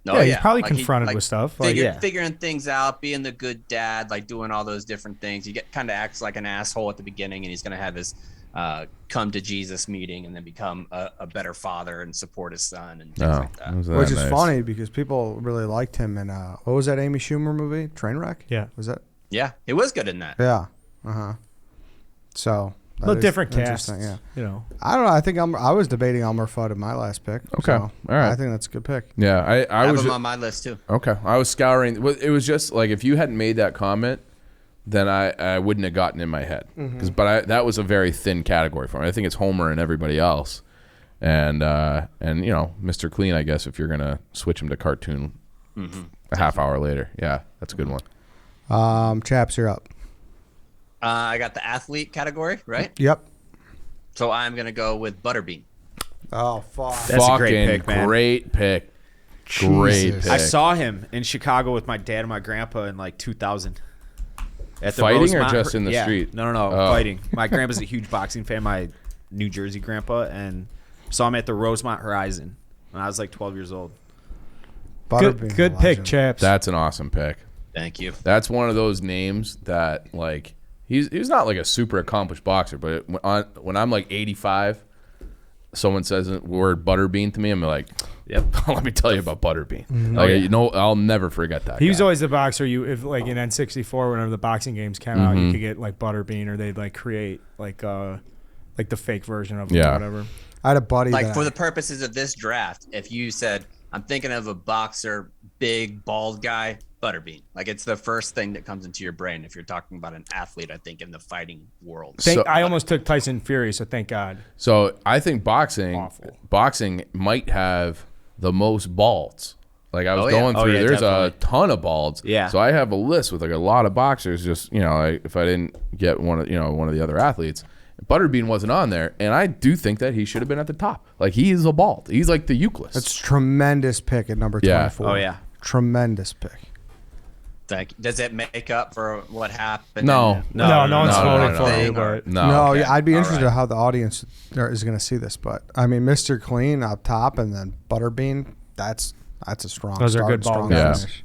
Oh, Yeah, he's probably Like, confronted with stuff. Like, Figuring things out, being the good dad, like doing all those different things. He kind of acts like an asshole at the beginning, and he's going to have his come to Jesus meeting and then become a better father and support his son and things like that. Which is funny because people really liked him in what was that Amy Schumer movie? Trainwreck? Yeah. Was that? Yeah, he was good in that. Yeah. Uh-huh. So a little different cast. interesting, yeah. You know. I don't know. I think I was debating Elmer Fudd in my last pick. Okay. So All right. I think that's a good pick. Yeah, I I have was him on my list too. okay. I was scouring. It was just like if you hadn't made that comment, then I wouldn't have gotten in my head. That was a very thin category for me. I think it's Homer and everybody else, and you know Mr. Clean. I guess if you're gonna switch him to cartoon, a half hour later, yeah, that's a good one. Chaps, you're up. I got the athlete category, right? Yep. So I'm going to go with Butterbean. Oh, fuck. That's a great Fucking pick, man. Great pick. Great Jesus. pick. I saw him in Chicago with my dad and my grandpa in like 2000. At the Fighting or Rosemont- just in the yeah. street? No, Oh. fighting. My grandpa's a huge boxing fan, my New Jersey grandpa, and saw him at the Rosemont Horizon when I was like 12 years old. Butterbean's Good a pick, legend. Chaps. That's an awesome pick. Thank you. That's one of those names that like he's not like a super accomplished boxer, but when I'm like 85, someone says the word Butterbean to me, I'm like, yep. Let me tell you about Butterbean. Like you know, I'll never forget that. He was guy. always the boxer. If like in N64, whenever the boxing games came out, you could get like Butterbean, or they'd like create like the fake version of him or whatever. I had a buddy Like that for the purposes of this draft, if you said, I'm thinking of a boxer, big, bald guy, Butterbean. Like it's the first thing that comes into your brain if you're talking about an athlete, I think, in the fighting world. I almost took Tyson Fury, so thank God. So I think boxing Awful. might have the most balds. Like I was Oh, yeah. going Oh, through, yeah, there's definitely. a ton of balds. Yeah. So I have a list with like a lot of boxers. Just if I didn't get one of the other athletes, Butterbean wasn't on there, and I do think that he should have been at the top. Like he is a bald. He's like the Euclis. That's tremendous pick at number Yeah. 24. Oh, yeah. Tremendous pick. Thank you. Does it make up for what happened? No. No one's voting for you, no. but no. Okay. Yeah, I'd be interested right. in how the audience is going to see this, but I mean, Mr. Clean up top and then Butterbean. That's a strong. Those are start, good ball strong guys. finish.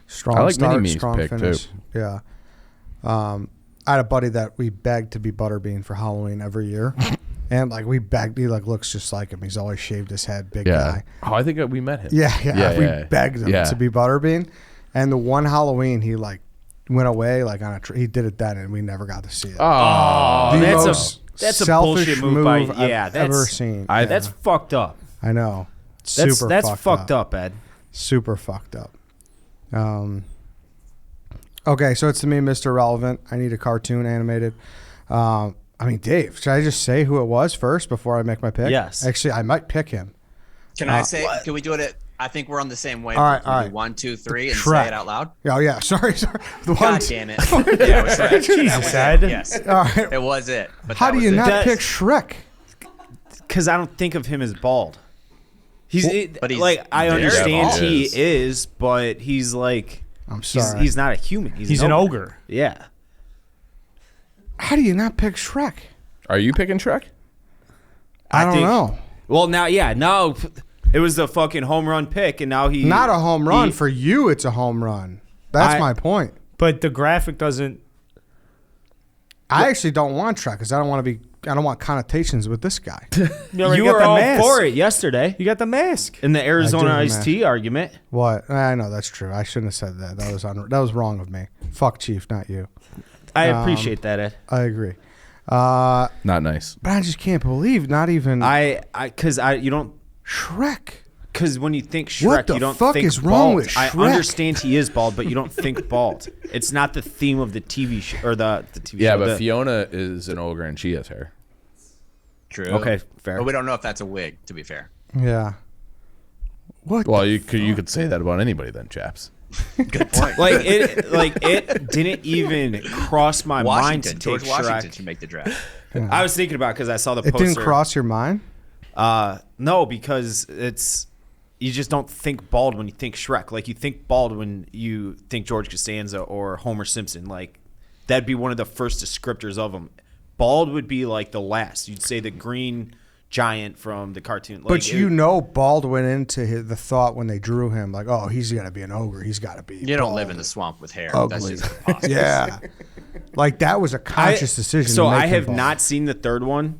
Strong I like start, Mini-Me's strong pick, finish. too. Yeah. I had a buddy that we begged to be Butterbean for Halloween every year, and like we begged. He like looks just like him. He's always shaved his head, big Yeah. guy. Oh, I think we met him. Yeah. We begged him Yeah. to be Butterbean, and the one Halloween he like went away like on a. He did it then, and we never got to see it. Oh, The that's most that's a selfish bullshit move by I've ever seen. That's fucked up. I know. That's Super fucked up, Ed. Super fucked up. Okay, so it's to me, Mr. Relevant. I need a cartoon animated. I mean, Dave, should I just say who it was first before I make my pick? Yes. Actually, I might pick him. Can I say, can we do it I think we're on the same way. All right, Can we all do right. 1, 2, 3 and Shrek. say it out loud? Oh, yeah. Sorry. The God one. damn it. Yeah, it was Shrek. Jesus, That was Ed. it. Yes. All right. It was it. But How that do was you it. not That's- pick Shrek? Because I don't think of him as bald. But he's like I very understand bald. he is, but he's like I'm sorry. he's not a human. he's an ogre. Yeah. How do you not pick Shrek? Are you picking Shrek? I don't know. Well, now, it was the fucking home run pick, and now he Not a home run. For you, it's a home run. That's my point. But the graphic doesn't. I actually don't want Shrek because I don't want connotations with this guy. You were all for it yesterday You got the mask. in the Arizona I do iced tea argument. What? I know that's true. I shouldn't have said that. That was wrong of me. Fuck Chief, not you. I appreciate that, Ed. I agree. But Not nice. I just can't believe not even Because you don't. Shrek. Because when you think What Shrek, the you don't fuck think is wrong bald. with I Shrek? understand he is bald, but you don't think bald. It's not the theme of the TV show or the TV Yeah, show. but Fiona is an ogre and she has hair. True. Okay, fair. But we don't know if that's a wig, to be fair. Yeah. What? Well, you could say that about anybody then, chaps. Good point. It didn't even cross my mind to Washington. take George Washington Shrek. should make the draft. I was thinking about because I saw the It poster. didn't cross your mind? No, because you just don't think bald when you think Shrek. Like you think bald when you think George Costanza or Homer Simpson. Like that'd be one of the first descriptors of them. Bald would be like the last. You'd say the green giant from the cartoon. Like, But you know, Bald went into the thought when they drew him, like, oh, he's gonna be an ogre. He's got to be. You don't bald live in the swamp with hair. ugly. That's just impossible. Yeah, like that was a conscious decision. So to make I him have bald. not seen the third one.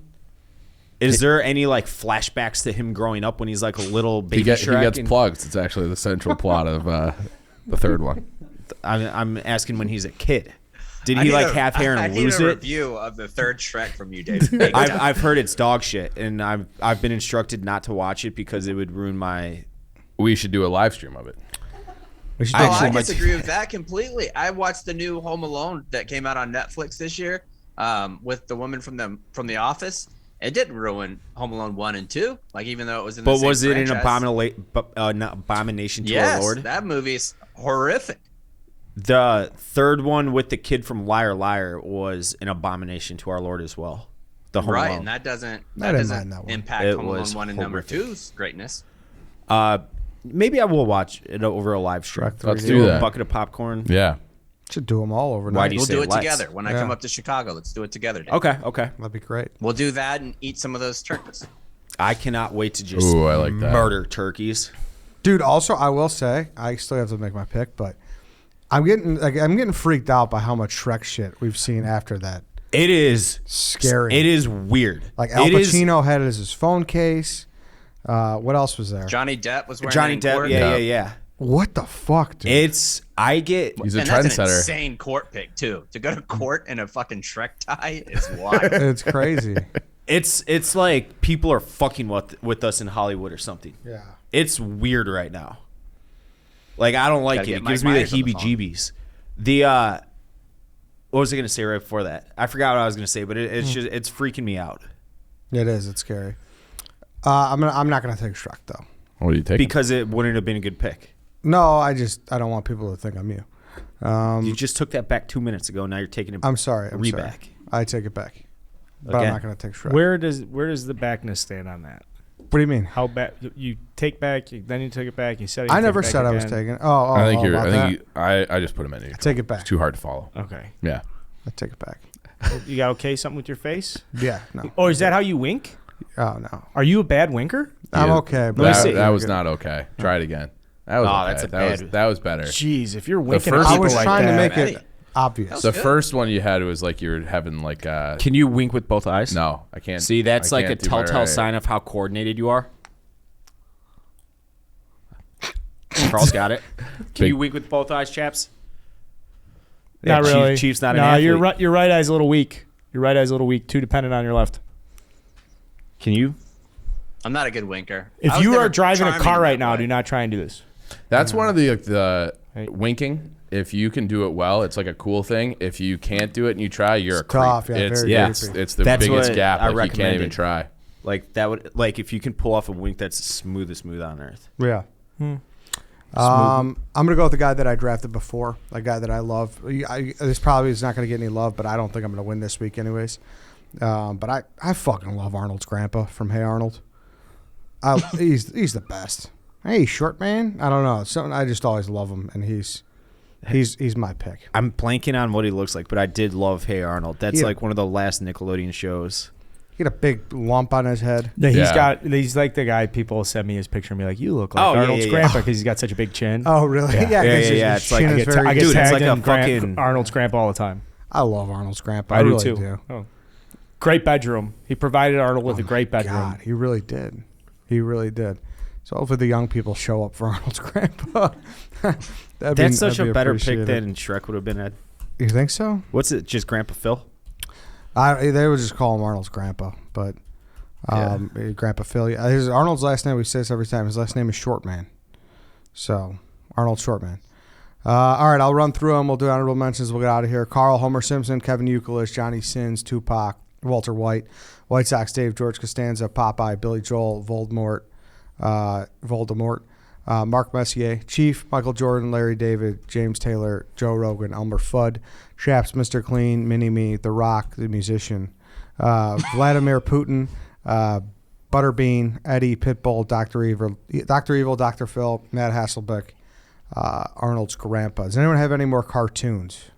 Is there any like flashbacks to him growing up when he's like a little baby He Shrek? gets and- plugs. It's actually the central plot of the third one. I'm asking when he's a kid. Did I he need like a- have hair I and need lose a it? review of the third Shrek from you, Dave. I've heard it's dog shit, and I've been instructed not to watch it because it would ruin my. We should do a live stream of it. We should Oh, do I some- disagree with that completely. I watched the new Home Alone that came out on Netflix this year, with the woman from the Office. It didn't ruin Home Alone 1 and 2, like even though it was in the But same was it an franchise. abomination to Yes, our Lord? that movie's horrific. The third one with the kid from Liar Liar was an abomination to our Lord as well. The Home Right, Alone. and that doesn't I didn't mind that one. impact It Home Alone was 1 and number horrific. 2's greatness. Maybe I will watch it over a live stream. Shrek Let's 3D. do A that. bucket of popcorn. Yeah. Should do them all overnight. Why do you We'll say do it let's? together. When I Yeah. come up to Chicago, let's do it together. Dave. Okay, okay. That'd be great. We'll do that and eat some of those turkeys. I cannot wait to just Ooh, I like that. murder turkeys. Dude, also I will say, I still have to make my pick, but I'm getting freaked out by how much Shrek shit we've seen after that. It is Scary. It is weird. Like Al It is- Pacino had it as his phone case. What else was there? Johnny Depp was wearing Johnny it in Depp. court. Yeah. What the fuck, dude? It's I get He's a And that's an trendsetter. insane court pick too. To go to court in a fucking Shrek tie is wild. It's crazy. it's like people are fucking with us in Hollywood or something. Yeah. It's weird right now. Like I don't like Gotta it. get It Mike gives me the Myers on the phone. heebie-jeebies. What was I gonna say right before that? I forgot what I was gonna say, but it's freaking me out It is. It's scary. I'm not gonna take Shrek though. What do you take? because it wouldn't have been a good pick. No, I don't want people to think I'm you. You just took that back 2 minutes ago. Now you're taking it. I'm sorry. I'm sorry. Reback. I take it back. But Okay. I'm not gonna take Shrek. Where does the backness stand on that? What do you mean? How back you take back, then you take it back. You said it, you I take never it back said I was again. taking. Oh, I think you're. about I think that? I just put him in. Neutral. Take it back. It's too hard to follow. Okay, Yeah. I take it back. you got okay something with your face? Yeah. No. Or is that how you wink? Oh no. Are you a bad winker? I'm Yeah. okay. But me see. That was not okay. Try it again. That was Oh, okay. that's a that was bad- that was better. Jeez, if you're winking first- at I people was like trying to that, make it Hey. obvious. The first one you had was like you were having like Can you wink with both eyes? no, I can't. See, that's I like a can't do my telltale right. sign of how coordinated you are. Carl's got it. Can Big- you wink with both eyes, chaps? not Chief- really. Chief's not an No, athlete. your right eye's a little weak. Your right eye's a little weak. Too dependent on your left. Can you? I'm not a good winker. I If was you never are driving a charming car in right that now, way. do not try and do this. That's one of the Hey. winking. If you can do it well, it's like a cool thing. If you can't do it and you try, you're It's a creep. tough, yeah, it's, very yeah, it's, creepy. it's the That's biggest what gap. I Like you can't even recommended. try. Like that would like if you can pull off a wink that's smooth on earth. Yeah. I'm gonna go with the guy that I drafted before, a guy that I love. This probably is not gonna get any love, but I don't think I'm gonna win this week, anyways. But I fucking love Arnold's grandpa from Hey Arnold. He's the best. Hey, short man. I don't know. Something I just always love him, and he's my pick. I'm blanking on what he looks like, but I did love Hey Arnold. That's Yeah. like one of the last Nickelodeon shows. He had a big lump on his head. Yeah, Yeah. he's like the guy people send me his picture and be like, you look like Oh, yeah, Arnold's yeah, grandpa because he's got such a big chin. Oh, really? Yeah. 'cause Yeah, his it's like chin I is I get, very- I get Dude, it's tagged like a in fucking- Arnold's grandpa all the time. I love Arnold's grandpa. I do really too. do. Oh. Great bedroom. He provided Arnold with a great bedroom. God, he really did. He really did. So hopefully the young people show up for Arnold's grandpa. That's such a better pick appreciated. than Shrek would have been at. You think so? What's it? Just Grandpa Phil? They would just call him Arnold's grandpa, but Grandpa Phil. His Arnold's last name. We say this every time. His last name is Shortman. So Arnold Shortman. All right, I'll run through them. We'll do honorable mentions. We'll get out of here. Carl, Homer Simpson, Kevin Euclis, Johnny Sins, Tupac, Walter White. White Sox Dave, George Costanza, Popeye, Billy Joel, Voldemort, Mark Messier, Chief, Michael Jordan, Larry David, James Taylor, Joe Rogan, Elmer Fudd, Chaps, Mr. Clean, Mini-Me, The Rock, the musician, Vladimir Putin, Butterbean, Eddie, Pitbull, Dr. Evil, Dr. Phil, Matt Hasselbeck, Arnold's grandpa. Does anyone have any more cartoons?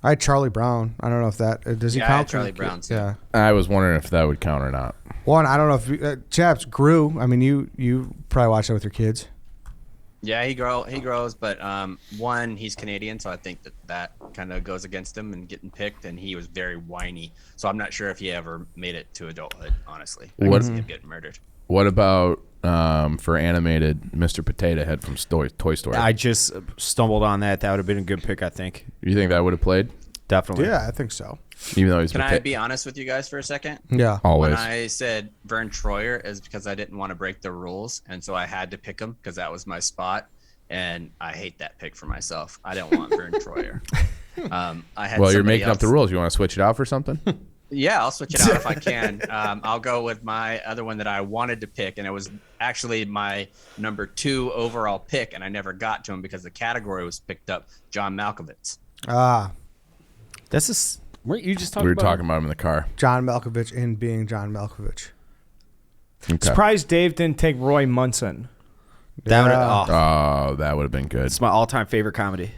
I had Charlie Brown. I don't know if that does he Yeah, I count? had Charlie Brown, too. Yeah. I was wondering if that would count or not. One, I don't know if Chaps grew. I mean, you probably watched that with your kids. Yeah, he grows, but one, he's Canadian, so I think that kind of goes against him and getting picked, and he was very whiny. So I'm not sure if he ever made it to adulthood, honestly. I can see him getting murdered. What about for animated Mr. Potato Head from Toy Story? I just stumbled on that. That would have been a good pick, I think. You think that would have played? Definitely. Yeah, I think so. Even though he's Can I be honest with you guys for a second? Yeah. always. When I said Vern Troyer is because I didn't want to break the rules, and so I had to pick him because that was my spot, and I hate that pick for myself. I don't want Vern Troyer. I had Well, you're somebody making up the else- rules. You want to switch it out for something? Yeah, I'll switch it out if I can. I'll go with my other one that I wanted to pick, and it was actually my number 2 overall pick, and I never got to him because the category was picked up. John Malkovitz. Weren't you just talking We were about talking about him in the car. John Malkovich in being John Malkovich. Okay. Surprised Dave didn't take Roy Munson. that? Yeah. Oh, that would have been good. It's my all-time favorite comedy.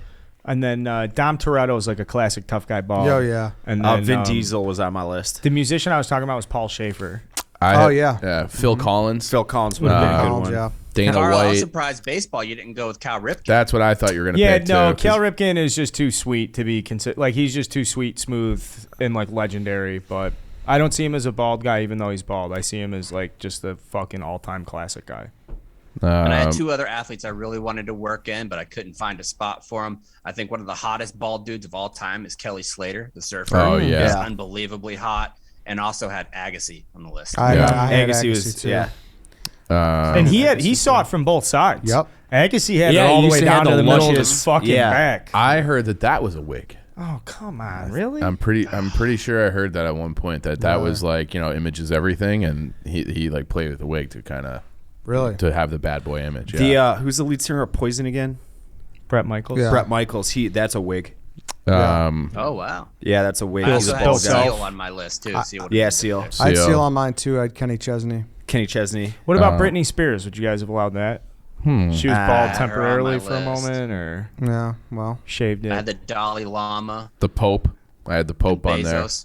And then Dom Toretto is like a classic tough guy ball. Oh, yeah. And then Vin Diesel was on my list. The musician I was talking about was Paul Schaefer. Yeah. Phil Collins. Phil Collins would have been a good Collins, one. yeah. Dana Carl, I was White. surprised baseball you didn't go with Cal Ripken. That's what I thought you were going to Yeah, pick no, too. Cal Ripken is just too sweet to be considered. Like, he's just too sweet, smooth, and, like, legendary. But I don't see him as a bald guy, even though he's bald. I see him as, like, just a fucking all-time classic guy. And I had 2 other athletes I really wanted to work in, but I couldn't find a spot for them. I think one of the hottest bald dudes of all time is Kelly Slater, the surfer. Oh, yeah. He's unbelievably hot, and also had Agassi on the list. I had Agassi Agassi was, too. yeah. And he saw it from both sides. Yep. Agassi had it Yeah, all he the way used to down have to the the middle of luscious- his fucking yeah. back. I heard that was a wig. Oh, come on. Really? I'm pretty sure I heard that at one point that was like, images everything, and he like played with the wig to kind of Really? to have the bad boy image. Yeah. Who's the lead singer of Poison again? Brett Michaels. Yeah. Brett Michaels. That's a wig. Oh, wow. Yeah, that's a wig. I He's also a had bald guy. Seal on my list, too. Seal Yeah, Seal. I had Seal. Seal on mine, too. I had Kenny Chesney. Kenny Chesney. What about Britney Spears? Would you guys have allowed that? She was bald her on temporarily my for a list. moment, or Yeah, well. shaved I had it. the Dalai Lama. The Pope. I had the Pope on there. Bezos.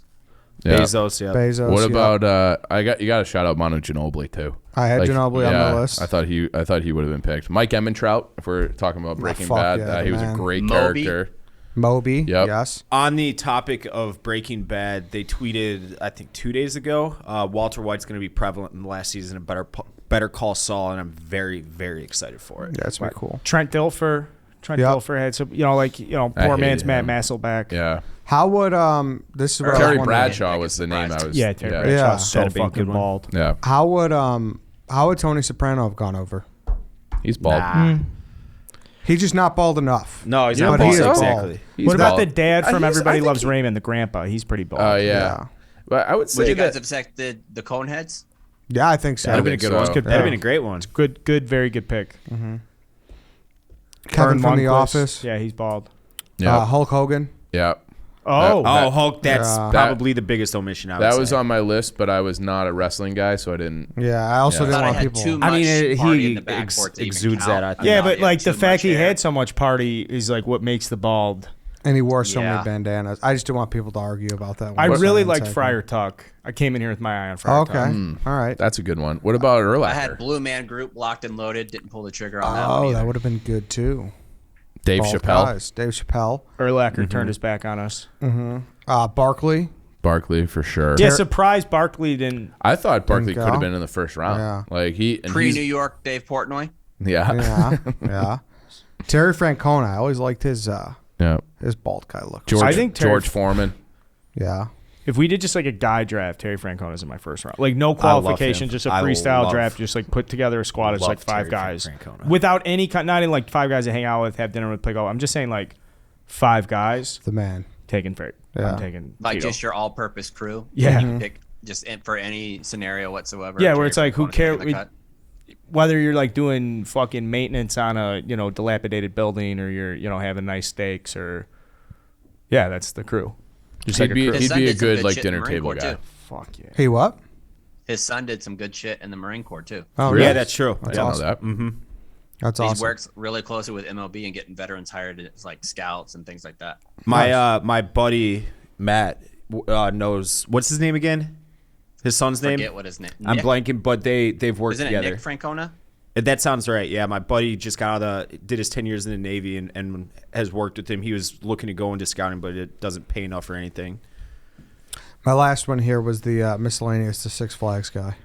Yeah. Bezos, yeah. Bezos. What yeah. about you got to shout out Manu Ginobili too. I had Ginobili on the list. I thought he would have been picked. Mike Ementrout, if we're talking about Breaking fuck Bad, yeah, he was a man. great Moby. character. Moby. Yep. Yes. On the topic of Breaking Bad, they tweeted, I think 2 days ago, Walter White's going to be prevalent in the last season of Better Call Saul, and I'm very, very excited for it. Yeah, that's pretty cool. Trent Dilfer. Trent Yep. Dilfer had some, I poor man's hated Matt him. Hasselbeck. Yeah. How would this is what I was Terry wondering. Bradshaw was the name I was. Yeah, Terry Yeah. Bradshaw's so That'd be a fucking good one. bald. Yeah. How would Tony Soprano have gone over? He's bald. He's just not bald enough. No, he's Yeah, not but he bald. is bald. Exactly. He's What about bald. the dad from I Everybody think Loves he- Raymond, the grandpa? He's pretty bald. Oh yeah. Yeah. But I would say Would you guys that have accepted the Coneheads? Yeah, I think so. That'd have been a think good so. one. It's good That'd have pick. been a great one. Good, very good pick. Kevin Vern from The Lundquist. Office. Yeah, he's bald. yeah. Hulk Hogan. Yeah. Oh, Oh, Hulk, that's Yeah. probably the biggest omission I would That say. was on my list, but I was not a wrestling guy, so I didn't. Yeah, I also Yeah. didn't Thought I want had people. too much I mean, party he in the backcourt to even exudes count. that, I think. yeah, thought but he like had the too fact much he hair. had so much party is like what makes the bald. And he wore so Yeah. many bandanas. I just didn't want people to argue about that. I one. really Sorry, liked second. Friar Tuck. I came in here with my eye on Oh, Friar okay. Tuck. All right. That's a good one. What about Urlacher? I had Blue Man Group locked and loaded. Didn't pull the trigger on that one. Oh, either. that would have been good too. Dave Bald Chappelle, guys. Dave Chappelle. Urlacher turned his back on us. Barkley. Barkley for sure. Yeah, surprised Barkley didn't. I thought Barkley Didn't could have go? been in the first round. Yeah. Like he's Pre-New York Dave Portnoy. Yeah. Yeah. Yeah. Terry Francona. I always liked his Yeah. bald guy look. George, I think Terry- George Foreman. Yeah. If we did just like a guy draft, Terry Francona's in my first round. Like no love qualification, him. just a I freestyle love- draft. Just like put together a squad. It's love like five Terry guys Francona. without any not in like five guys to hang out with, have dinner with, play golf. I'm just saying like five guys The man. taking Yeah. I'm taking Like Tito. just your all-purpose crew. Yeah. You can pick just for any scenario whatsoever. Yeah, where it's like, who care? cares? Whether you're like doing fucking maintenance on a dilapidated building, or you're having nice steaks, or that's the crew. Just like a crew. His son He'd be a did some good good like shit in the dinner Marine table Corps, guy. too. Fuck yeah. He what? His son did some good shit in the Marine Corps too. Oh, Yeah, really? that's true. That's Yeah. I know awesome. that. Mm-hmm. That's He awesome. works really closely with MLB and getting veterans hired as like scouts and things like that. My buddy Matt knows what's his name again? His son's name? Forget what his name. I'm Nick? blanking, but they've worked Isn't together. it Nick Francona? That sounds right. Yeah, my buddy just got out of did his 10 years in the Navy and has worked with him. He was looking to go into scouting, but it doesn't pay enough or anything. My last one here was the Miscellaneous, the Six Flags guy.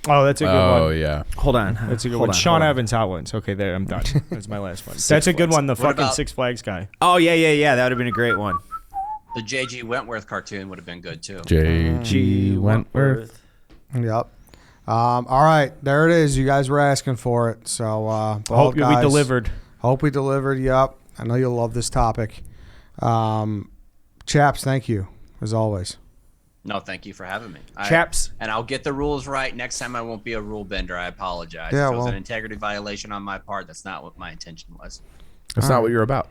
Oh, that's a good one. Oh yeah. Hold on. That's a good Hold one. on, Sean hold on. Evans Hot Ones. Okay, there, I'm done. That's my last one. That's a good Flags. one. The What fucking about- Six Flags guy. Oh, yeah. That would have been a great one. The J.G. Wentworth cartoon would have been good too. J.G. Wentworth. Yep. All right, there it is. You guys were asking for it, so Hope bald we guys, delivered. Hope we delivered. Yep. I know you'll love this topic. Chaps, thank you as always. No, thank you for having me. Chaps. And I'll get the rules right. Next time I won't be a rule bender. I apologize. Yeah, if it was well- an integrity violation on my part, that's not what my intention was. That's not what you're about.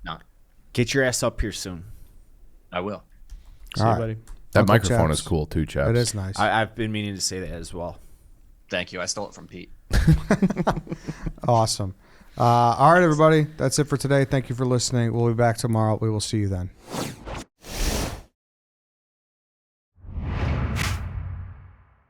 No, Get your ass up here soon. I will. See All you, right. buddy. That Uncle microphone Chaps. is cool too, Chaps. It is nice. I've been meaning to say that as well. Thank you. I stole it from Pete. Awesome. All right, everybody. That's it for today. Thank you for listening. We'll be back tomorrow. We will see you then.